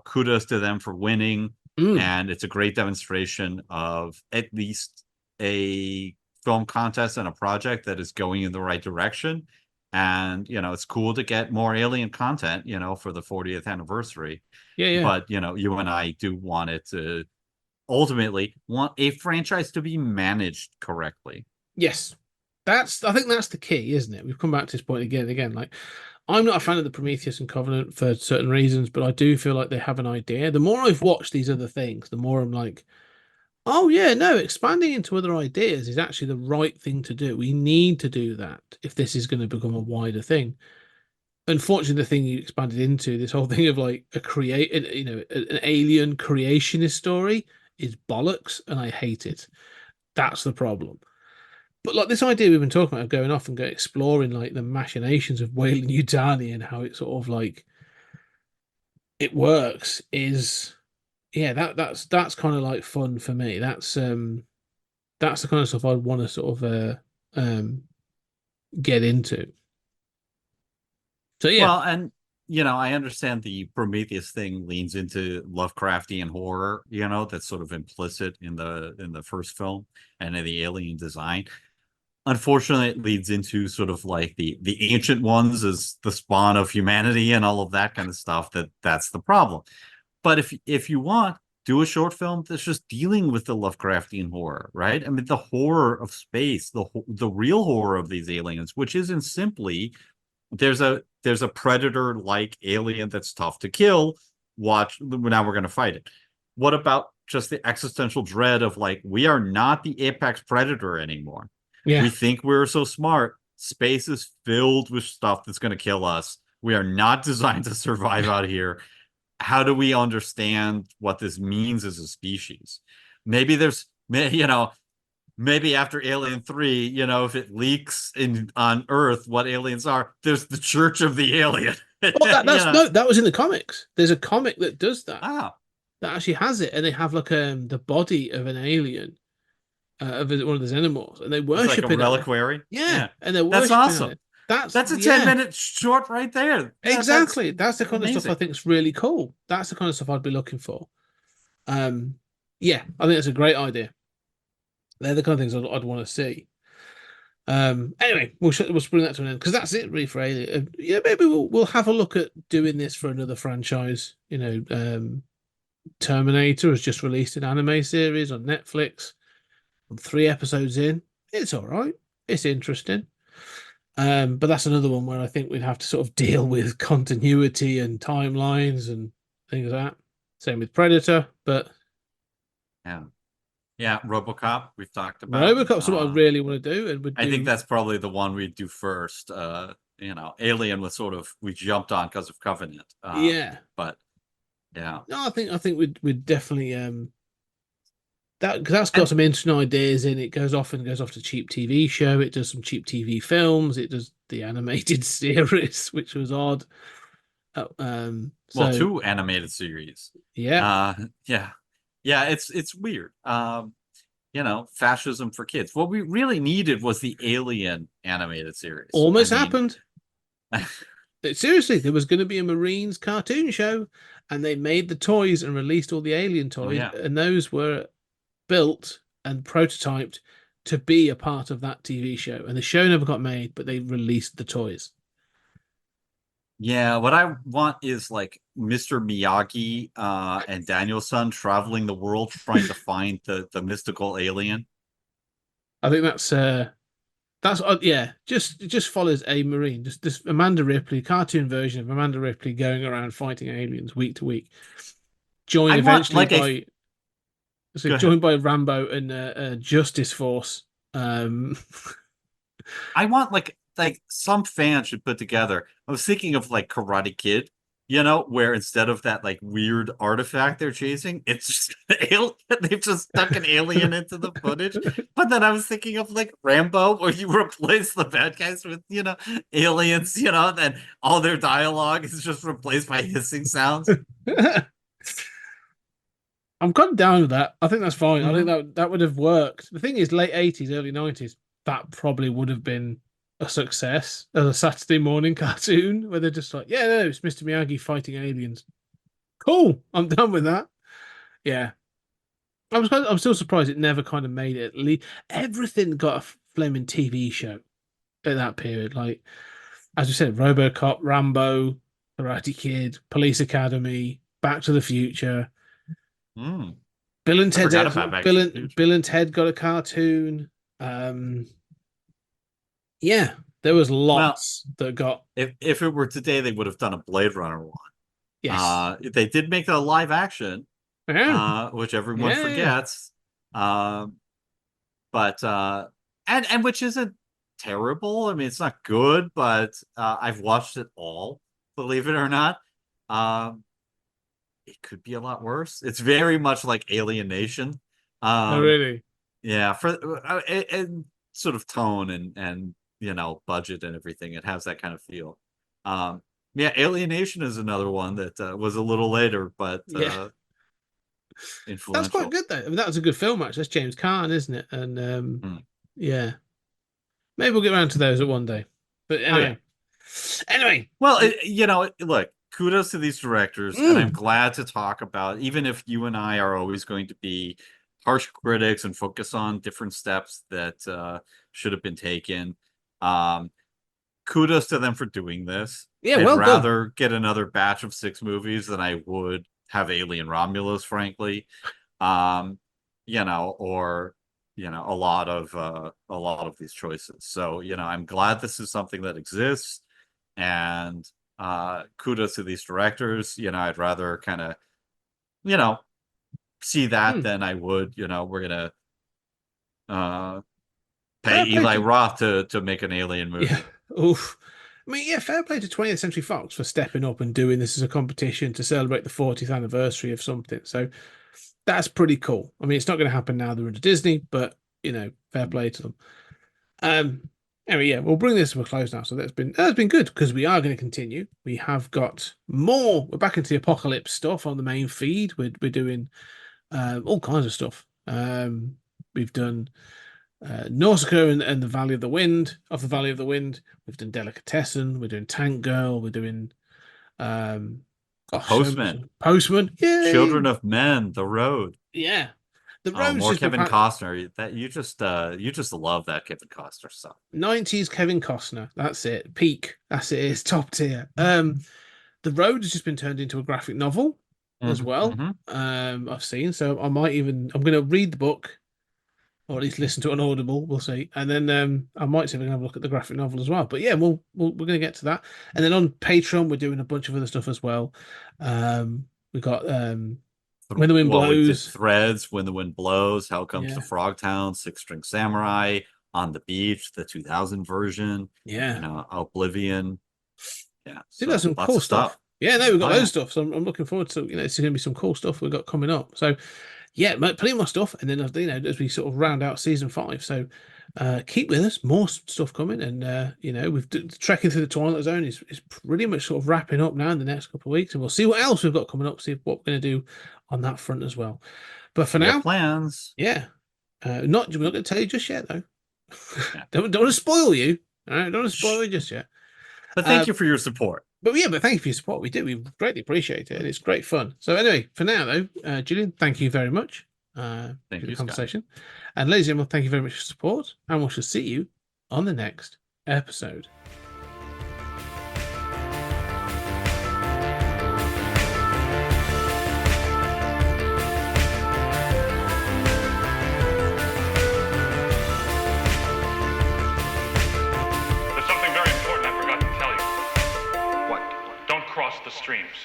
[SPEAKER 6] Kudos to them for winning. And it's a great demonstration of at least a film contest and a project that is going in the right direction. And it's cool to get more Alien content for the 40th anniversary. But you and I do want it to ultimately want a franchise to be managed correctly.
[SPEAKER 5] Yes, I think that's the key, isn't it? We've come back to this point again and again. Like, I'm not a fan of the Prometheus and Covenant for certain reasons, but I do feel like they have an idea. The more I've watched these other things, the more I'm like, oh yeah, no, expanding into other ideas is actually the right thing to do. We need to do that if this is going to become a wider thing. Unfortunately, the thing you expanded into, this whole thing of like an alien creationist story, is bollocks, and I hate it. That's the problem. But like this idea we've been talking about of going off and exploring like the machinations of Weyland-Yutani and how it sort of like it works is, that's kind of like fun for me. That's the kind of stuff I'd want to sort of get into. So yeah.
[SPEAKER 6] Well, and I understand the Prometheus thing leans into Lovecraftian horror, that's sort of implicit in the first film and in the alien design. Unfortunately, it leads into sort of like the ancient ones as the spawn of humanity and all of that kind of stuff. That's the problem. But if you want, do a short film that's just dealing with the Lovecraftian horror, right? I mean, the horror of space, the real horror of these aliens, which isn't simply there's a predator-like alien that's tough to kill. Now we're going to fight it. What about just the existential dread of like, we are not the apex predator anymore.
[SPEAKER 5] Yeah.
[SPEAKER 6] We think we're so smart. Space is filled with stuff that's going to kill us. We are not designed to survive out here. How do we understand what this means as a species? Maybe maybe after Alien 3, if it leaks on Earth what aliens are, there's the Church of the Alien.
[SPEAKER 5] Well, that was in the comics. There's a comic that does that.
[SPEAKER 6] Oh.
[SPEAKER 5] That actually has it, and they have like the body of an alien, of one of the xenomorphs, and they worship
[SPEAKER 6] it. Like a
[SPEAKER 5] it.
[SPEAKER 6] reliquary.
[SPEAKER 5] Yeah, and they're
[SPEAKER 6] that's awesome.
[SPEAKER 5] It.
[SPEAKER 6] That's a 10-minute short right there.
[SPEAKER 5] Exactly. That's the kind of stuff I think is really cool. That's the kind of stuff I'd be looking for. I think that's a great idea. They're the kind of things I'd want to see. Anyway, we'll bring that to an end because that's it really for Alien. Yeah, maybe we'll have a look at doing this for another franchise. Terminator has just released an anime series on Netflix. I'm 3 episodes in. It's all right. It's interesting. But that's another one where I think we'd have to sort of deal with continuity and timelines and things like that. Same with Predator, but
[SPEAKER 6] Yeah. Yeah, RoboCop we've talked about.
[SPEAKER 5] RoboCop's what I really want to do, and would
[SPEAKER 6] I think
[SPEAKER 5] do.
[SPEAKER 6] that's probably the one we'd do first. Alien was we jumped on because of Covenant.
[SPEAKER 5] Yeah.
[SPEAKER 6] But yeah.
[SPEAKER 5] No, I think we'd definitely that's got some interesting ideas in it. Goes off to cheap TV show. It does some cheap TV films. It does the animated series, which was odd.
[SPEAKER 6] Well, 2 animated series.
[SPEAKER 5] Yeah.
[SPEAKER 6] Yeah. Yeah, it's weird. Fascism for kids. What we really needed was the Alien animated series.
[SPEAKER 5] Almost happened. Seriously, there was going to be a Marines cartoon show, and they made the toys and released all the Alien toys, and those were built and prototyped to be a part of that TV show. And the show never got made, but they released the toys.
[SPEAKER 6] Yeah, what I want is like Mr. Miyagi and Daniel-san traveling the world trying to find the mystical alien.
[SPEAKER 5] I think that's yeah. Just follows a Marine, just this Amanda Ripley cartoon version of Amanda Ripley going around fighting aliens week to week. Joined by Rambo and Justice Force.
[SPEAKER 6] I want like some fans should put together. I was thinking of like Karate Kid, where instead of that like weird artifact they're chasing, it's just they've just stuck an alien into the footage. But then I was thinking of like Rambo, where you replace the bad guys with aliens, then all their dialogue is just replaced by hissing sounds.
[SPEAKER 5] I'm kind of down with that. I think that's fine.
[SPEAKER 6] Mm-hmm.
[SPEAKER 5] I think that would have worked. The thing is, late 80s, early 90s, that probably would have been a success as a Saturday morning cartoon where they're just like, yeah, no, it's Mr. Miyagi fighting aliens. Cool. I'm done with that. Yeah. I'm still surprised it never kind of made it. Everything got a flaming TV show at that period. Like, as we said, RoboCop, Rambo, Karate Kid, Police Academy, Back to the Future. Bill and Ted got a cartoon. Yeah, there was lots that got.
[SPEAKER 6] If it were today, they would have done a Blade Runner one.
[SPEAKER 5] Yes,
[SPEAKER 6] they did make a live action, which everyone forgets. But and which isn't terrible. I mean, it's not good, but I've watched it all. Believe it or not, it could be a lot worse. It's very much like Alien Nation.
[SPEAKER 5] Oh, really?
[SPEAKER 6] Yeah, for and sort of tone and budget and everything. It has that kind of feel. Yeah, Alienation is another one that was a little later, but influential.
[SPEAKER 5] That's quite good though. I mean, that was a good film actually. That's James Caan, isn't it? And yeah, maybe we'll get around to those at one day. But anyway.
[SPEAKER 6] Well, look, kudos to these directors, and I'm glad to talk about, even if you and I are always going to be harsh critics and focus on different steps that should have been taken. Kudos to them for doing this.
[SPEAKER 5] Yeah,
[SPEAKER 6] I'd
[SPEAKER 5] well
[SPEAKER 6] rather
[SPEAKER 5] done.
[SPEAKER 6] get another batch of 6 movies than I would have Alien Romulus, frankly. Or a lot of these choices. So I'm glad this is something that exists, and kudos to these directors. I'd rather kind of see that than I would we're gonna pay Eli Roth to make an Alien movie.
[SPEAKER 5] Yeah. Oof. I mean, yeah, fair play to 20th Century Fox for stepping up and doing this as a competition to celebrate the 40th anniversary of something. So that's pretty cool. I mean, it's not going to happen now they're into Disney, but fair play to them. Anyway, yeah, we'll bring this to a close now. So that's been good because we are going to continue. We have got more. We're back into the apocalypse stuff on the main feed. We're doing all kinds of stuff. We've done Nausicaa and the Valley of the Wind, off the Valley of the Wind. We've done Delicatessen. We're doing Tank Girl. We're doing
[SPEAKER 6] Postman.
[SPEAKER 5] Postman. Yeah.
[SPEAKER 6] Children of Men, The Road.
[SPEAKER 5] Yeah. The
[SPEAKER 6] Oh,
[SPEAKER 5] road's
[SPEAKER 6] more
[SPEAKER 5] just been
[SPEAKER 6] Kevin Costner. That you just love that Kevin Costner stuff.
[SPEAKER 5] 90s Kevin Costner. That's it. Peak. That's it. It's top tier. The road has just been turned into a graphic novel as well.
[SPEAKER 6] Mhm.
[SPEAKER 5] I've seen. So I'm going to read the book, or at least listen to it on Audible. We'll see, and then I might see if I can have a look at the graphic novel as well. But yeah, we're going to get to that, and then on Patreon we're doing a bunch of other stuff as well. We got When the Wind
[SPEAKER 6] Well, we did
[SPEAKER 5] Blows.
[SPEAKER 6] Threads, When the Wind Blows, How Comes
[SPEAKER 5] Yeah.
[SPEAKER 6] to Frogtown, Six String Samurai, On the Beach, the 2000 version,
[SPEAKER 5] Yeah,
[SPEAKER 6] Oblivion. Yeah,
[SPEAKER 5] I
[SPEAKER 6] so
[SPEAKER 5] think that's some
[SPEAKER 6] lots
[SPEAKER 5] cool
[SPEAKER 6] of
[SPEAKER 5] stuff. Yeah, no, we've got
[SPEAKER 6] Oh,
[SPEAKER 5] loads
[SPEAKER 6] yeah.
[SPEAKER 5] of stuff. So I'm looking forward to, it's going to be some cool stuff we've got coming up. So yeah, plenty more stuff. And then, as we sort of round out season 5. So keep with us, more stuff coming. And, trekking through the Twilight Zone is pretty much sort of wrapping up now in the next couple of weeks. And we'll see what else we've got coming up, see what we're going to do on that front as well. But for
[SPEAKER 6] We
[SPEAKER 5] now,
[SPEAKER 6] have plans.
[SPEAKER 5] yeah, we're not going to tell you just yet, though.
[SPEAKER 6] Yeah.
[SPEAKER 5] Don't want to spoil you. All right, don't want to spoil you just yet.
[SPEAKER 6] But thank you for your support.
[SPEAKER 5] But thank you for your support. We do. We greatly appreciate it. And it's great fun. So anyway, for now though, Julian, thank you very much for
[SPEAKER 6] Thank
[SPEAKER 5] the
[SPEAKER 6] you,
[SPEAKER 5] conversation. And ladies and gentlemen, thank you very much for your support. And we shall see you on the next episode.
[SPEAKER 4] There's something very important I forgot to tell you.
[SPEAKER 2] What?
[SPEAKER 4] Don't cross the streams.